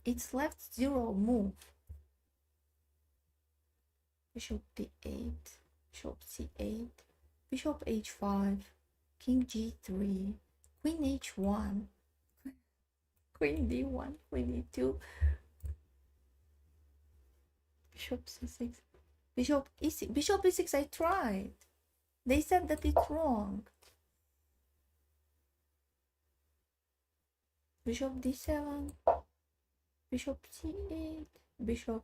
It's left zero move. Bishop d8, bishop c8, bishop h5, king g3, queen h1, queen d1, queen e2, bishop c6, bishop e6. Bishop e6 I tried. They said that it's wrong. Bishop d7, bishop c8, bishop.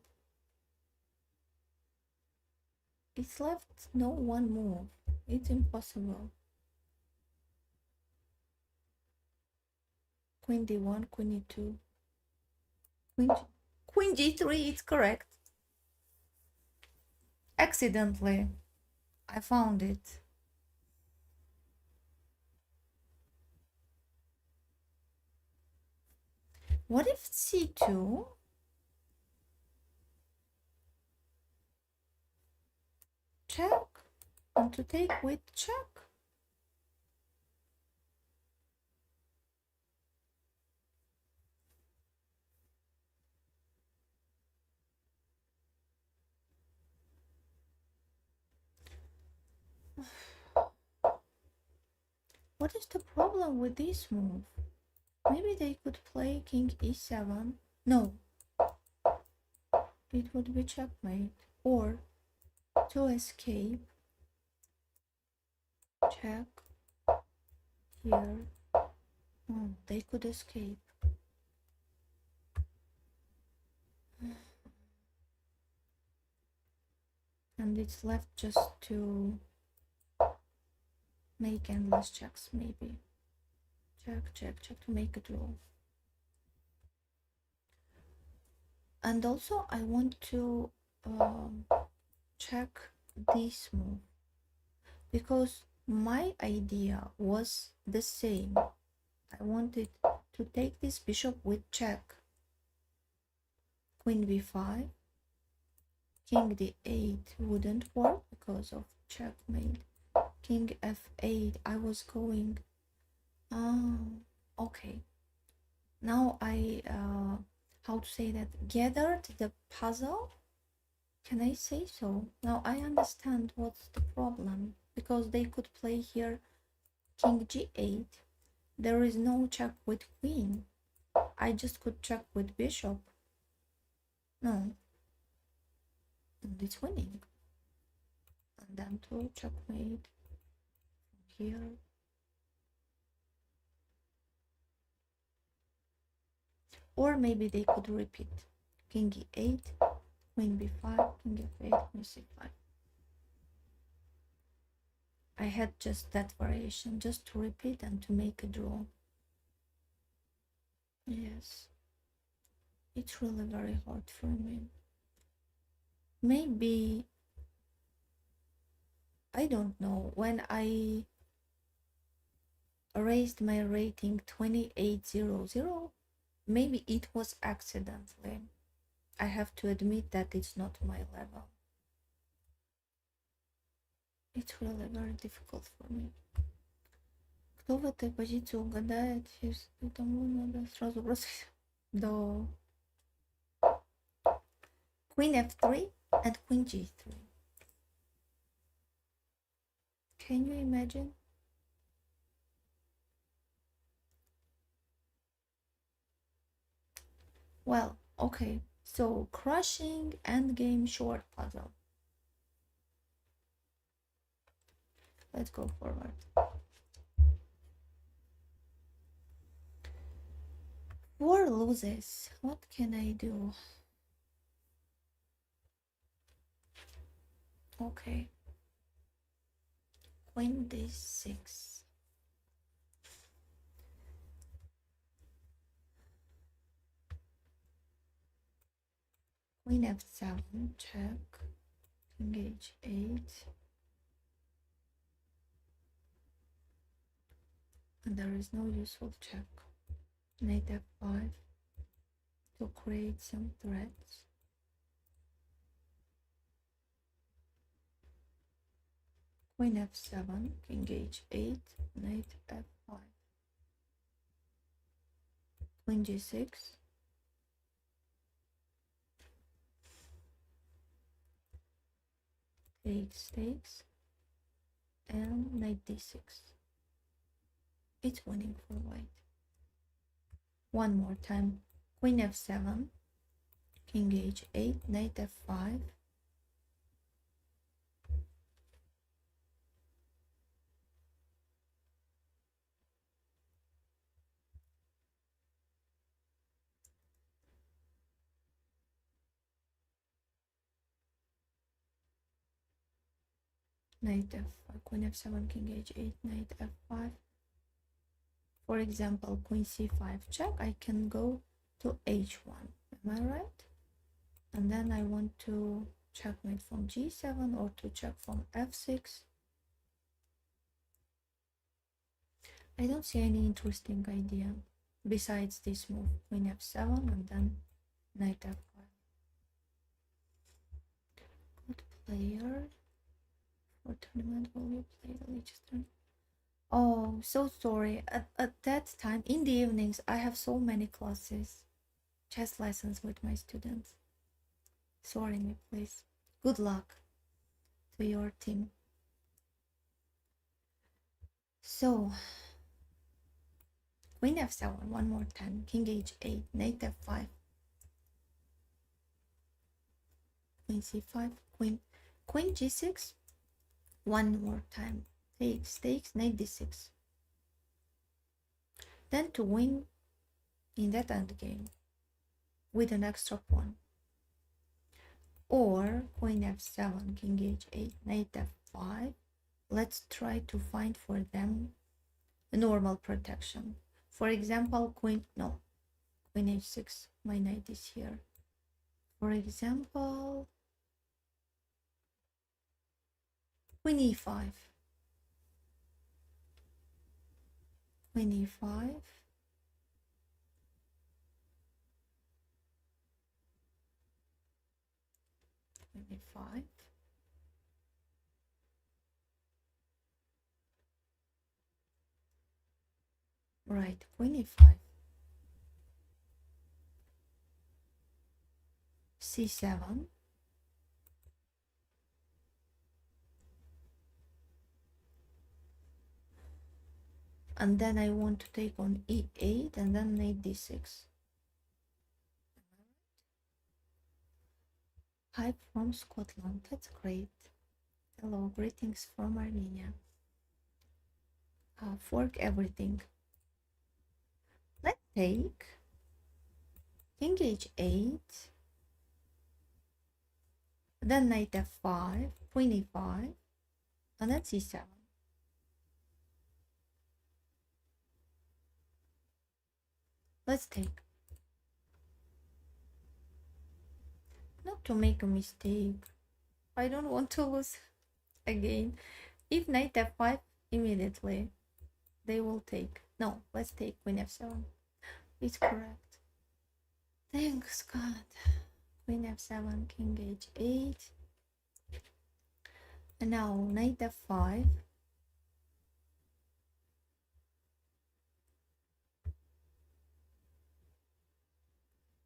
It's left no one move. It's impossible. Queen d1, queen e2, queen g3. It's correct. Accidentally, I found it. What if c2? Check. And to take with check. What is the problem with this move? Maybe they could play king e7. No, it would be checkmate. Or to escape, check here. Oh, they could escape. And it's left just to make endless checks, maybe. Check, check, check to make a draw. And also I want to check this move, because my idea was the same. I wanted to take this bishop with check. Queen b5. King d8 wouldn't work because of checkmate. King f8. I was going... okay. Now I, how to say that, gathered the puzzle. Can I say so? Now I understand what's the problem. Because they could play here king g8. There is no check with queen. I just could check with bishop. No. And it's winning. And then to checkmate here. Or maybe they could repeat. King e8, queen b5, king f8, queen c5. I had just that variation, just to repeat and to make a draw. Yes. It's really very hard for me. Maybe, I don't know, when I raised my rating 2800, maybe it was accidentally. I have to admit that it's not my level. It's really very difficult for me. Кто в этой позиции угадает, если тому надо сразу бросить. Да. Queen f3 and queen g3. Can you imagine? Well, okay. So, crushing endgame short puzzle. Let's go forward. 4 loses. What can I do? Okay. Queen d6. Queen f7, check. King h8. And there is no useful check. Knight f5 to create some threats. Queen f7, king h8, knight f5. Queen g6. Takes, and knight d6. It's winning for white. One more time. Queen f7, king h8, knight f5. Knight f5, queen f7, king h8, knight f5. For example, queen c5 check, I can go to h1. Am I right? And then I want to checkmate from g7 or to check from f6. I don't see any interesting idea. besides this move. Queen f7 and then knight f5. Good player. What tournament will you play the Lichess tournament? Oh, so sorry. At that time, in the evenings, I have so many classes, chess lessons with my students. Sorry me, please. Good luck to your team. So, Queen f7, one more time. King h8, knight f5, Queen c5, Queen g6, one more time. Takes, knight d6. Then to win in that endgame with an extra pawn. Or Queen f7, King h8, knight f5. Let's try to find for them a normal protection. For example, Queen h6, my knight is here. For example, Queen e5. Queen e5. Queen e5. Right, Queen e5. c7. And then I want to take on e8 and then knight d6. Hi from Scotland, that's great. Hello, greetings from Armenia. Fork everything. Let's take King h8, then knight f5, Queen e5, and then c7. Let's take. Not to make a mistake. I don't want to lose again. If knight f5, immediately they will take. No, let's take Queen f7. It's correct. Thanks God. Queen f7, King h8. And now knight f5.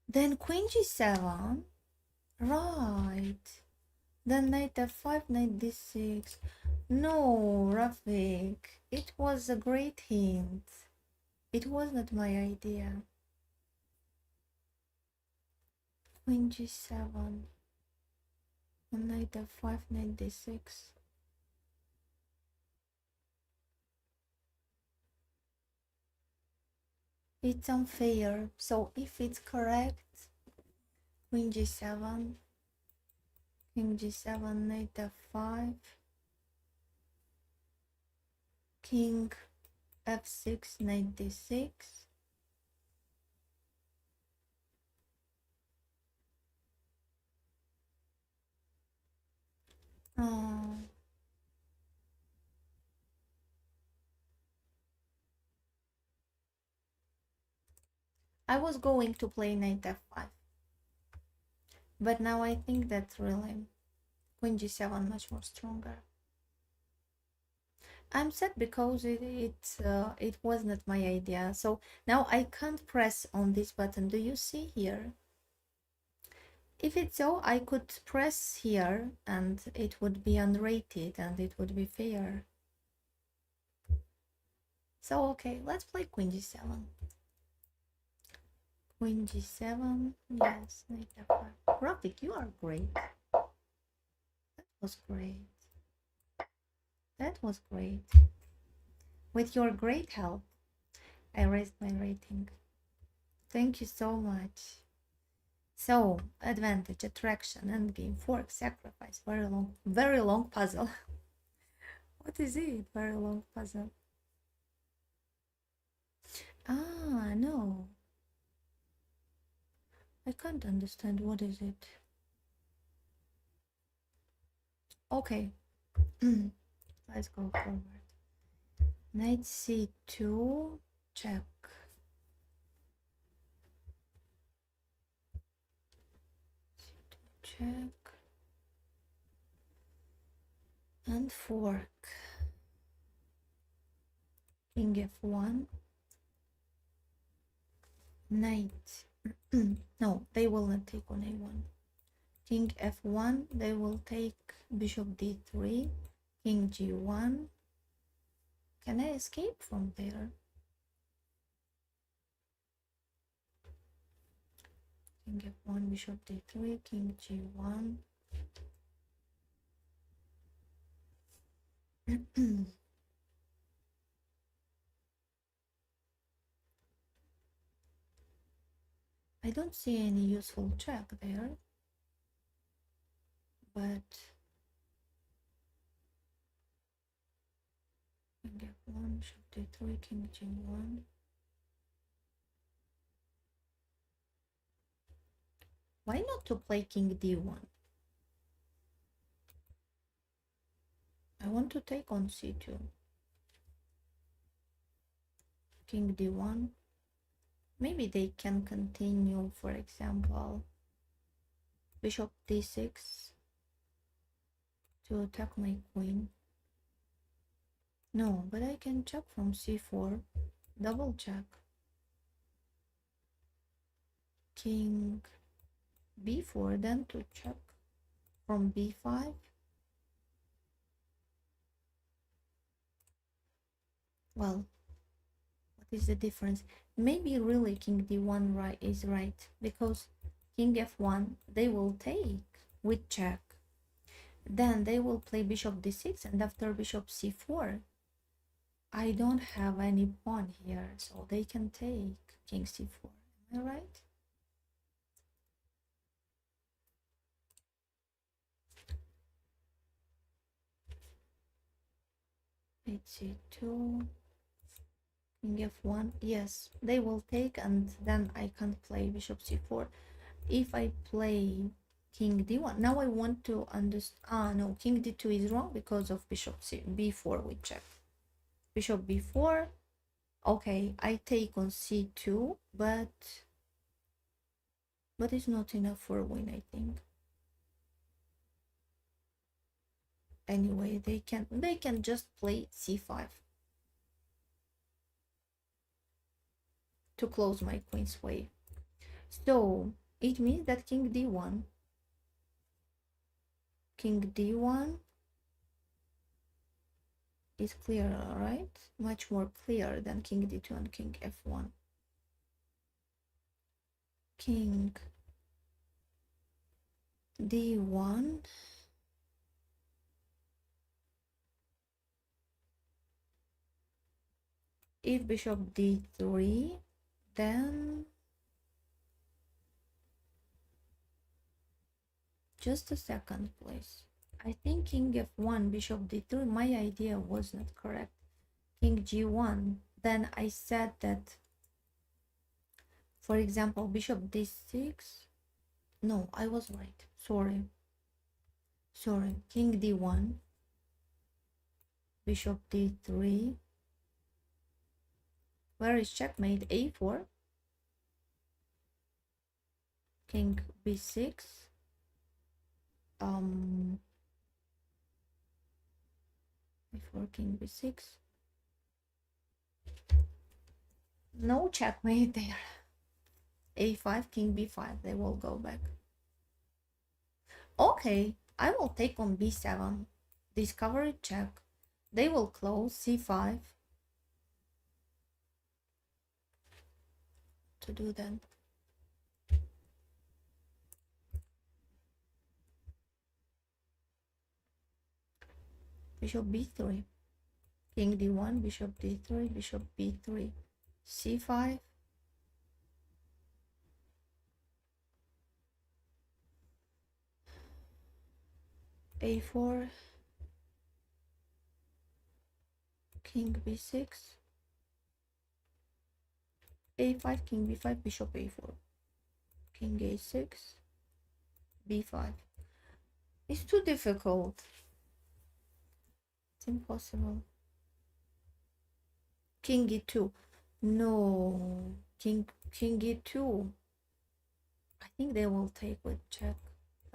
Then Queen g7. Right. Then knight f5, knight d6. No, Rafik. It was a great hint. It was not my idea. Queen g7. And knight f5, knight d6. It's unfair. So if it's correct, Queen g7, King g7, knight f5, King f6, knight d6. I was going to play knight f5, but now I think that's really Queen g7 much more stronger. I'm sad because it was not my idea. So now I can't press on this button. Do you see here? If it's so, I could press here and it would be unrated and it would be fair. So okay, let's play Queen g7. Queen g7, yes, knight f5. Rafik, you are great. That was great. That was great. With your great help, I raised my rating. Thank you so much. So, advantage, attraction, endgame, fork, sacrifice, very long puzzle. What is it? Very long puzzle. Ah, no. I can't understand. What is it? Okay. Let's go forward. Knight c2, check. check, and fork. King f1, knight. No, they will not take on a1. King f1, they will take bishop d3, king g1. Can I escape from there? King f1, bishop d3, king g1. I don't see any useful check there, but king f1, bishop d3, king g1. Why not to play king d1? I want to take on c2. King d1. Maybe they can continue, for example, bishop d6 to attack my queen. No, but I can check from c4, double check. King b4, then to check from b5. Well, what is the difference? Maybe really king d1 is right, because king f1 they will take with check. Then they will play bishop d6, and after bishop c4, I don't have any pawn here, so they can take king c4. Am I right? h2, king f1. Yes, they will take, and then I can't play bishop c4. If I play king d1, now I want to understand. No, king d2 is wrong because of bishop b4. We check bishop b4. Okay, I take on c2, but it's not enough for a win, I think. Anyway, they can just play c5 to close my queen's way. So it means that king d1 is clear, right? Much more clear than king d2 and king f1. King d1, if bishop d3, then just a second, please. I think king f1, bishop d3, my idea was not correct. King g1, then I said that, for example, bishop d6. No, I was right. Sorry. King d1, bishop d3. Where is checkmate? a4. King b6. Before king b6. No checkmate there. a5, king b5. They will go back. Okay, I will take on b7. Discovery check. They will close c5. To do that. Bishop b3. King d1, bishop d3, bishop b3, c5. a4, king b6, a5, king b5, bishop a4, king a6, b5. It's too difficult. It's impossible. King e2. No, king e2. I think they will take with check.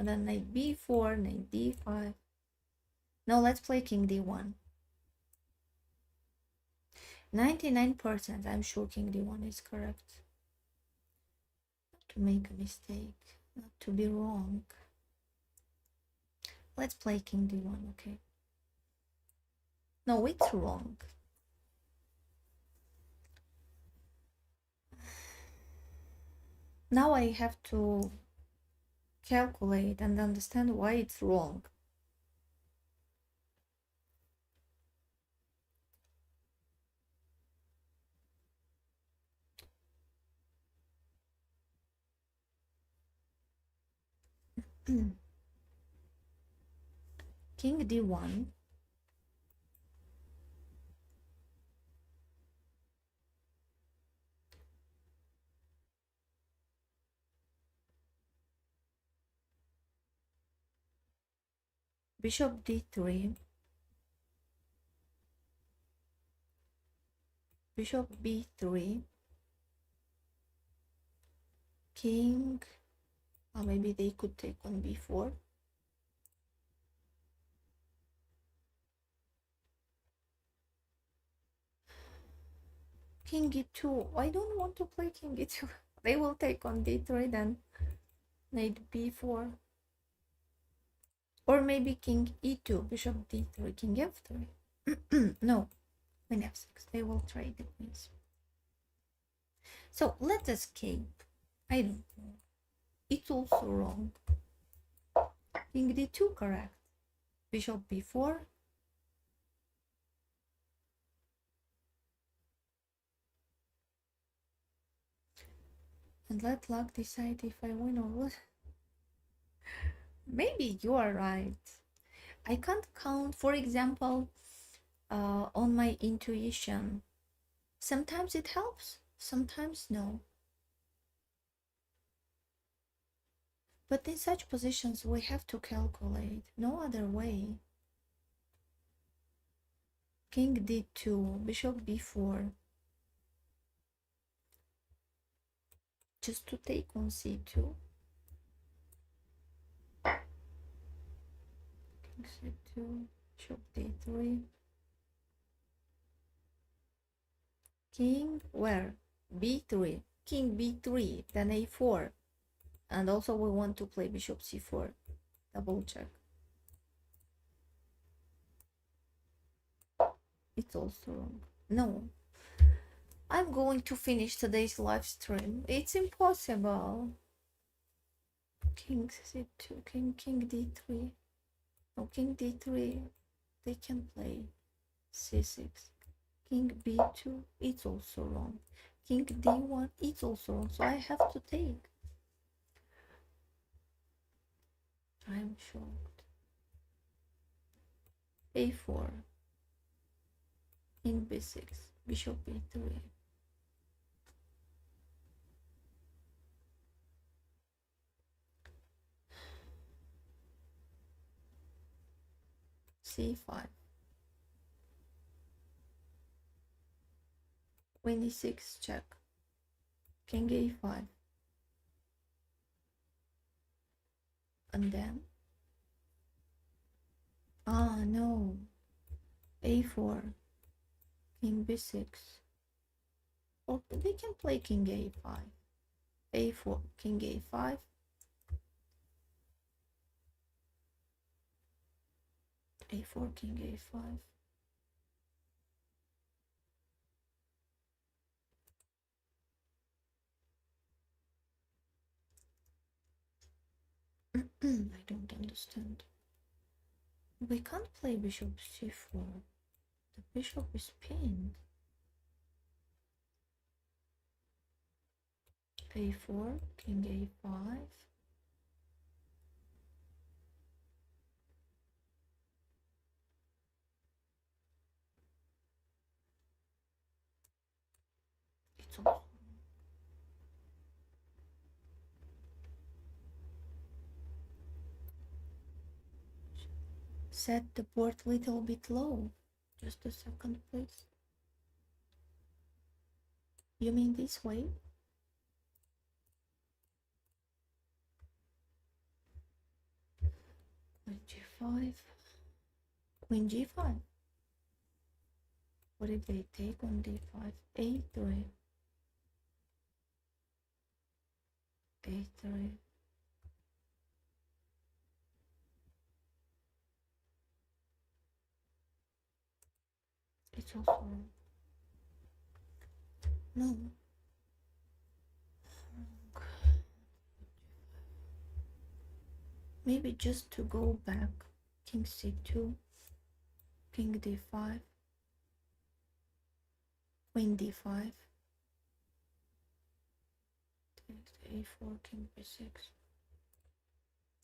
And then knight b4, knight d5. No, let's play king d1. 99%, I'm sure king d1 is correct. Not to make a mistake, not to be wrong. Let's play king d1, okay? No, it's wrong. Now I have to calculate and understand why it's wrong. King d1. Bishop d3. Bishop b3. King. Or maybe they could take on b4. King e2. I don't want to play king e2. They will take on d3, then knight b4. Or maybe king e2, bishop d3, king f3. No, queen f6. They will trade the queens. So let's escape. I don't know. It's also wrong. King d2 correct. Bishop b4. And let luck decide if I win or lose. Maybe you are right. I can't count, for example, on my intuition. Sometimes it helps, sometimes no. But in such positions, we have to calculate. No other way. King d2, bishop b4. Just to take on c2. King c2, bishop d3. King where? b3. King b3, then a4. And also we want to play bishop c4. Double check. It's also wrong. No. I'm going to finish today's live stream. It's impossible. King c2, king d3. No, king d3. They can play c6. King b2. It's also wrong. King d1. It's also wrong. So I have to take. I'm shocked. a4. King b6. Bishop b3. c5. Queen e6 check. King a5. And then no, a4, king b6, or they can play king a5, a4, king a5, a4, king a5, I don't understand. We can't play bishop c4. The bishop is pinned. a4, king a5. It's also set the board little bit low. Just a second, please. You mean this way? d5, queen g5. What did they take on d5? a3, a3. It's also no. Maybe just to go back. King c2, king d5, queen d5, a4, king b6.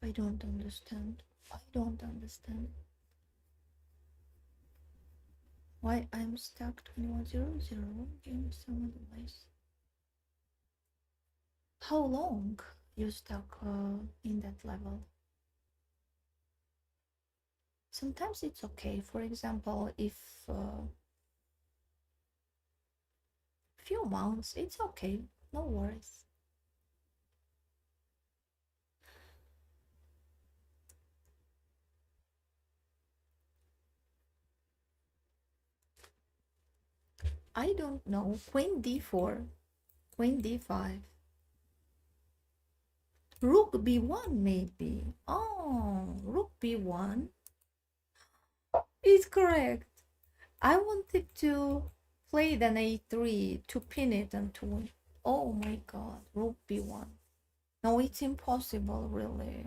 I don't understand. I don't understand why I'm stuck 21-0-0. Give me some advice. How long you stuck in that level? Sometimes it's okay. For example, if few months, it's okay. No worries. I don't know. Queen d4, queen d5, rook b1 maybe. Oh, rook b1 is correct. I wanted to play then a3 to pin it and to win. Oh my god, rook b1. No, it's impossible, really.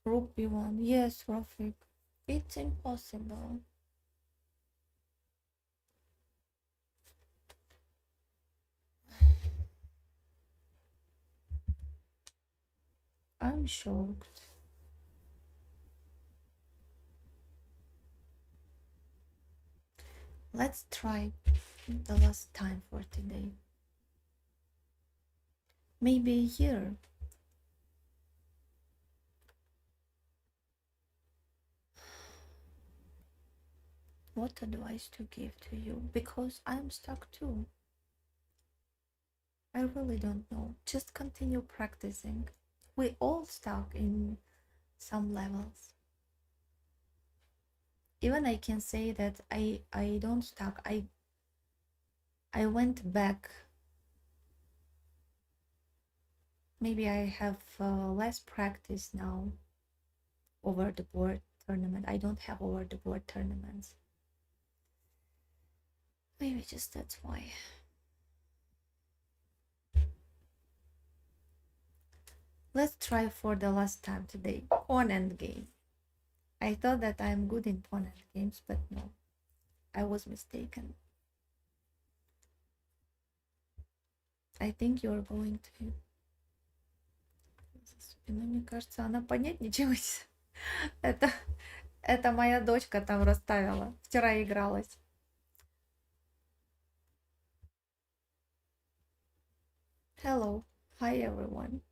Rook b1. Yes, Rafik. It's impossible. I'm shocked. Let's try the last time for today. Maybe here. What advice to give to you? Because I'm stuck too. I really don't know. Just continue practicing. We all stuck in some levels. Even I can say that I don't stuck. I went back. Maybe I have less practice now over the board tournament. I don't have over the board tournaments. Maybe just that's why. Let's try for the last time today. Pawn endgame. I thought that I'm good in pawn endgames, but no. I was mistaken. I think you're going to... Мне кажется, она понятничалась. Это моя дочка там расставила. Вчера игралась. Hello. Hi, everyone.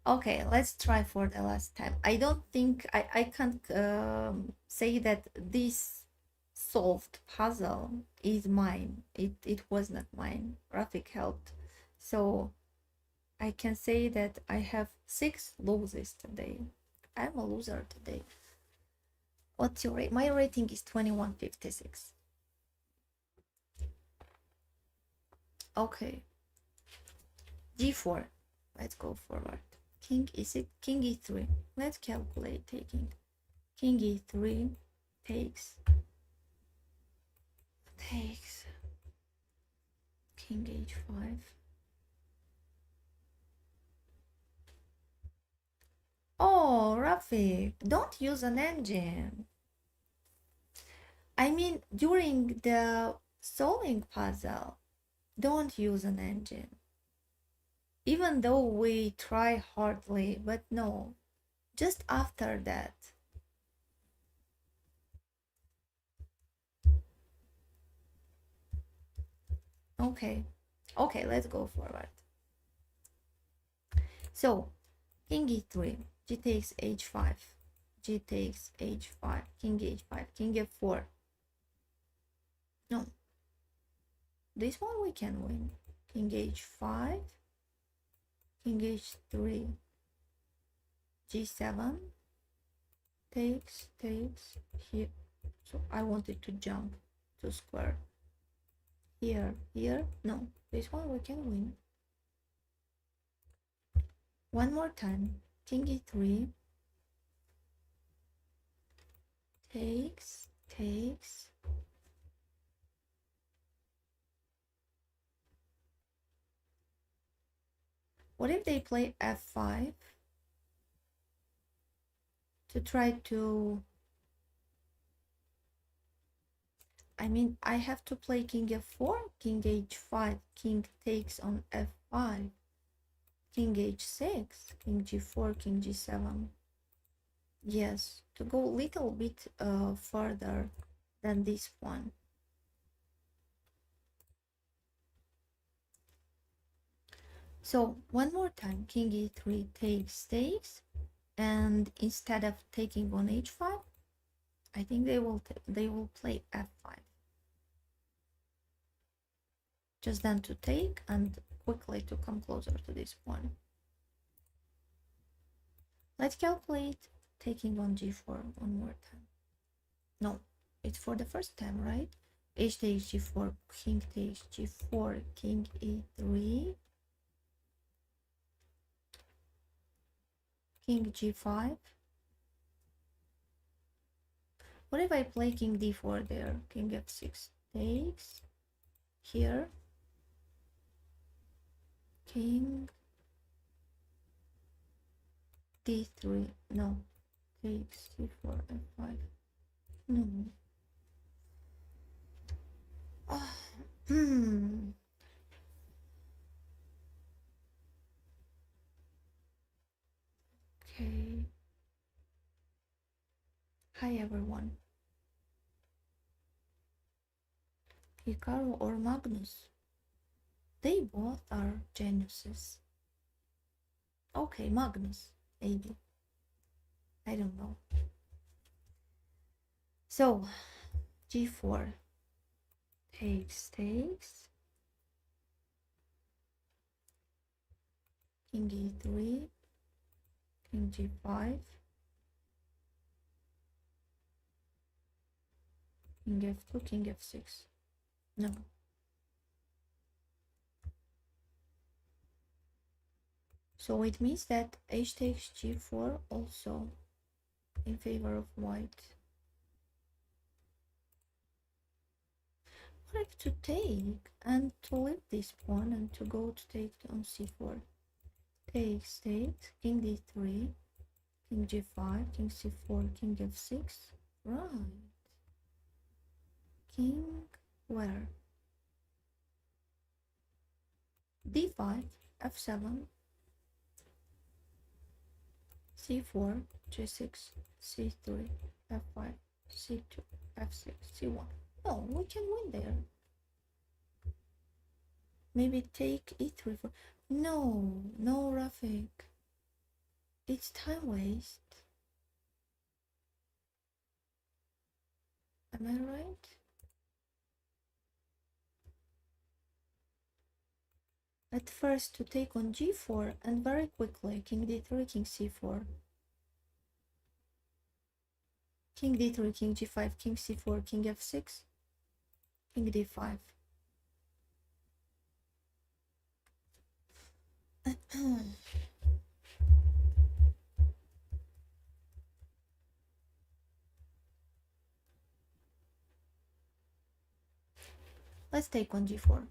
Okay, let's try for the last time. I don't think I can't say that this solved puzzle is mine. It was not mine. Rafik helped. So I can say that I have 6 losses today. I'm a loser today. What's your rate? My rating is 2156. Okay. G4. Let's go forward. King e6, king e3. Let's calculate taking. King e3 takes. King h5. Oh, Rafik, don't use an engine. I mean, during the solving puzzle, don't use an engine. Even though we try hardly, but no, just after that. Okay, let's go forward. So, king e3, g takes h5, g takes h5, king h5, king f4. No, this one we can win. King h5, king h3, g7, takes, here. So I wanted to jump to square. Here, no, this one we can win. One more time, king e3, takes. What if they play f5 to try to... I mean, I have to play king f4, king h5, king takes on f5, king h6, king g4, king g7. Yes, to go a little bit further than this one. So one more time, king e3 takes, and instead of taking on h5, I think they will play f5. Just then to take and quickly to come closer to this point. Let's calculate taking on g4 one more time. No, it's for the first time, right? H takes g4, king takes g4, king e3, king g5. What if I play king d4 there? King f6 takes, here, king d3, no, takes c4, f5, no. Okay. Hi everyone. Hikaru or Magnus? They both are geniuses. Okay, Magnus, maybe. I don't know. So, g4 takes, king e3, king g5, king f2, king f6. No. So it means that h takes g4 also in favor of white. What if to take and to leave this pawn and to go to take on c4? Takes, king d3, king g5, king c4, king f6. Right. King where? d5, f7, c4, g6, c3, f5, c2, f6, c1. No, we can win there. Maybe take e3 for... No, Rafik. It's time waste. Am I right? At first to take on g4 and very quickly king d3, king c4. King d3, king g5, king c4, king f6, king d5. Let's take on g4.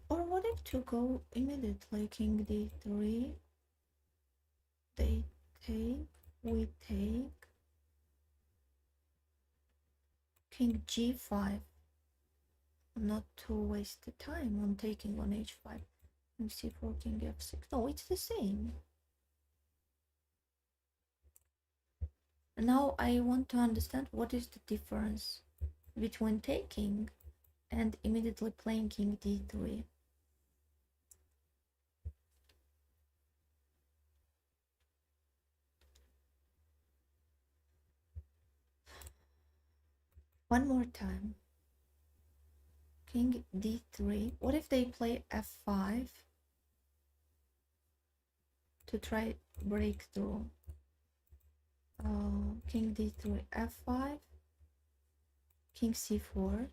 Or what if to go immediately king d3, they take, we take, king g5, not to waste the time on taking on h5, king c4, king f6. No, it's the same. Now I want to understand what is the difference between taking and immediately playing king d3. One more time. King d3. What if they play f5 to try breakthrough. King d3, f5, king c4,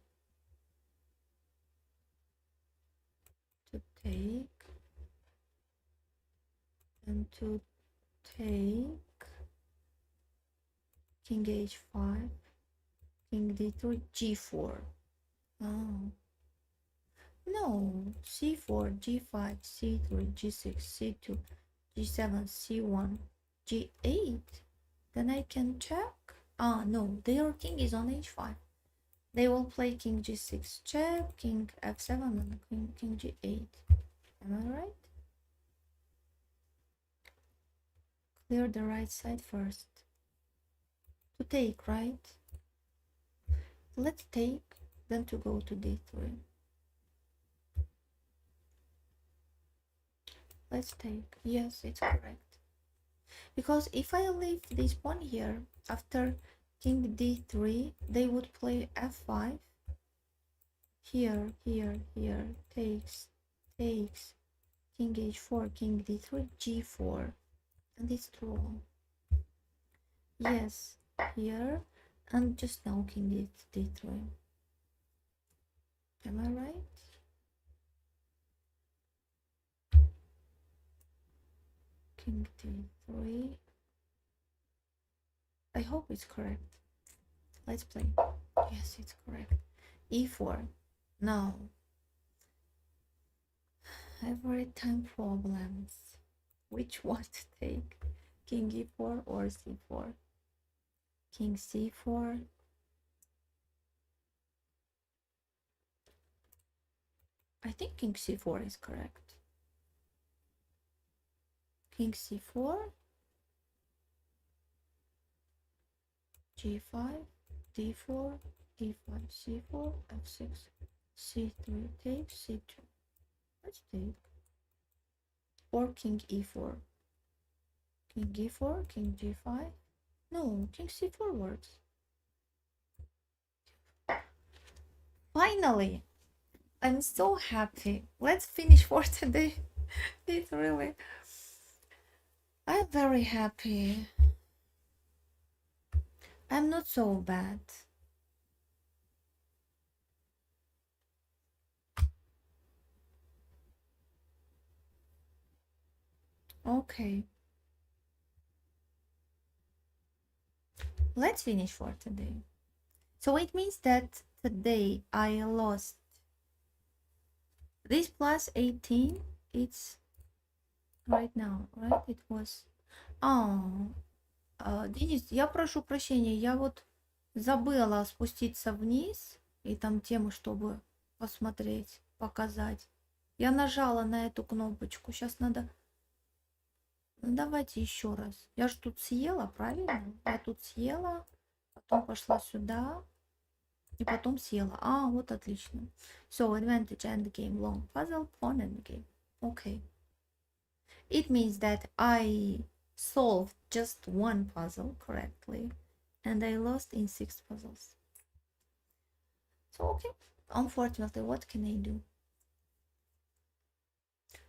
to take, and to take, king h5, king d3, g4. Oh. No, c4, g5, c3, g6, c2, g7, c1, g8. Then I can check. Ah, no, their king is on h5. They will play king g6 check, king f7, and king g8. Am I right? Clear the right side first. To take, right? Let's take, then to go to d3. Let's take. Yes, it's correct. Because if I leave this pawn here, after king d3, they would play f5. Here, takes, takes, king h4, king d3, g4. And it's true. Yes, here, and just now king d3. Am I right? King d3. I hope it's correct. Let's play. Yes, it's correct. e4. Now, every time problems. Which one to take? King e4 or c4? King c4. I think king c4 is correct. King c4, g5, d4, e5, c4, f6, c3, take, c2. Let's take. Or king e4. King e4, king g5. No, king c4 works. Finally! I'm so happy. Let's finish for today. It's really... I'm very happy. I'm not so bad. Okay. Let's finish for today. So it means that today I lost this plus 18. It's right now, right? It was... Денис, я прошу прощения, я вот забыла спуститься вниз и там тему, чтобы посмотреть, показать. Я нажала на эту кнопочку. Сейчас надо... Ну, давайте еще раз. Я же тут съела, правильно? Я тут съела, потом пошла сюда и потом съела. Вот отлично. So, advantage, endgame, long puzzle, pawn, endgame. Okay. It means that I solved just one puzzle correctly and I lost in 6 puzzles. So, okay. Unfortunately, what can I do?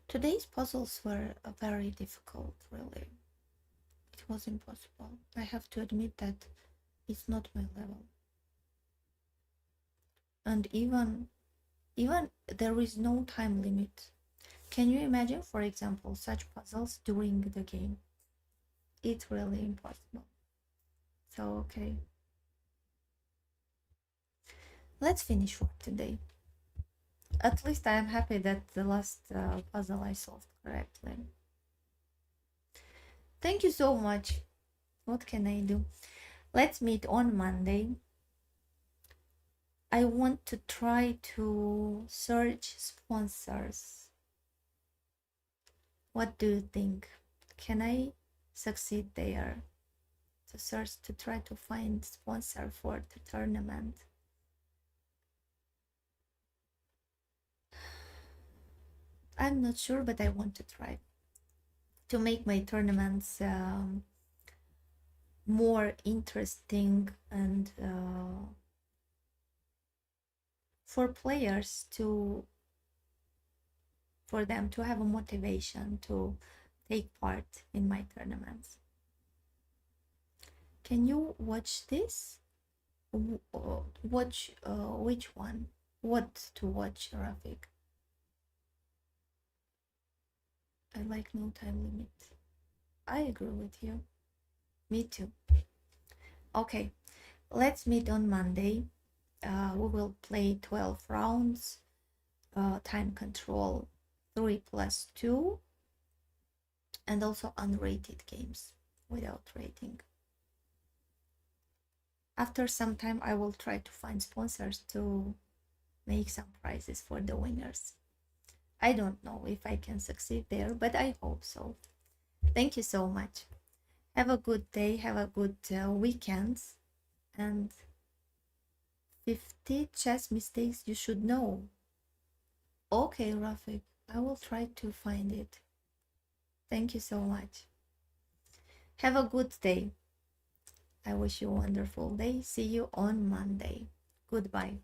Today's puzzles were very difficult, really. It was impossible. I have to admit that it's not my level. And even there is no time limit. Can you imagine, for example, such puzzles during the game? It's really impossible. So, okay. Let's finish for today. At least I am happy that the last puzzle I solved correctly. Thank you so much. What can I do? Let's meet on Monday. I want to try to search sponsors. What do you think? Can I succeed there? To search, to try to find sponsor for the tournament. I'm not sure, but I want to try to make my tournaments more interesting and for players for them to have a motivation to take part in my tournaments. Can you watch this? Watch which one? What to watch, Rafik? I like no time limit. I agree with you. Me too. Okay, let's meet on Monday. We will play 12 rounds, time control 3 plus 2, and also unrated games without rating. After some time, I will try to find sponsors to make some prizes for the winners. I don't know if I can succeed there, but I hope so. Thank you so much. Have a good day, have a good weekend, and 50 chess mistakes you should know. Okay, Rafik, I will try to find it. Thank you so much. Have a good day. I wish you a wonderful day. See you on Monday. Goodbye.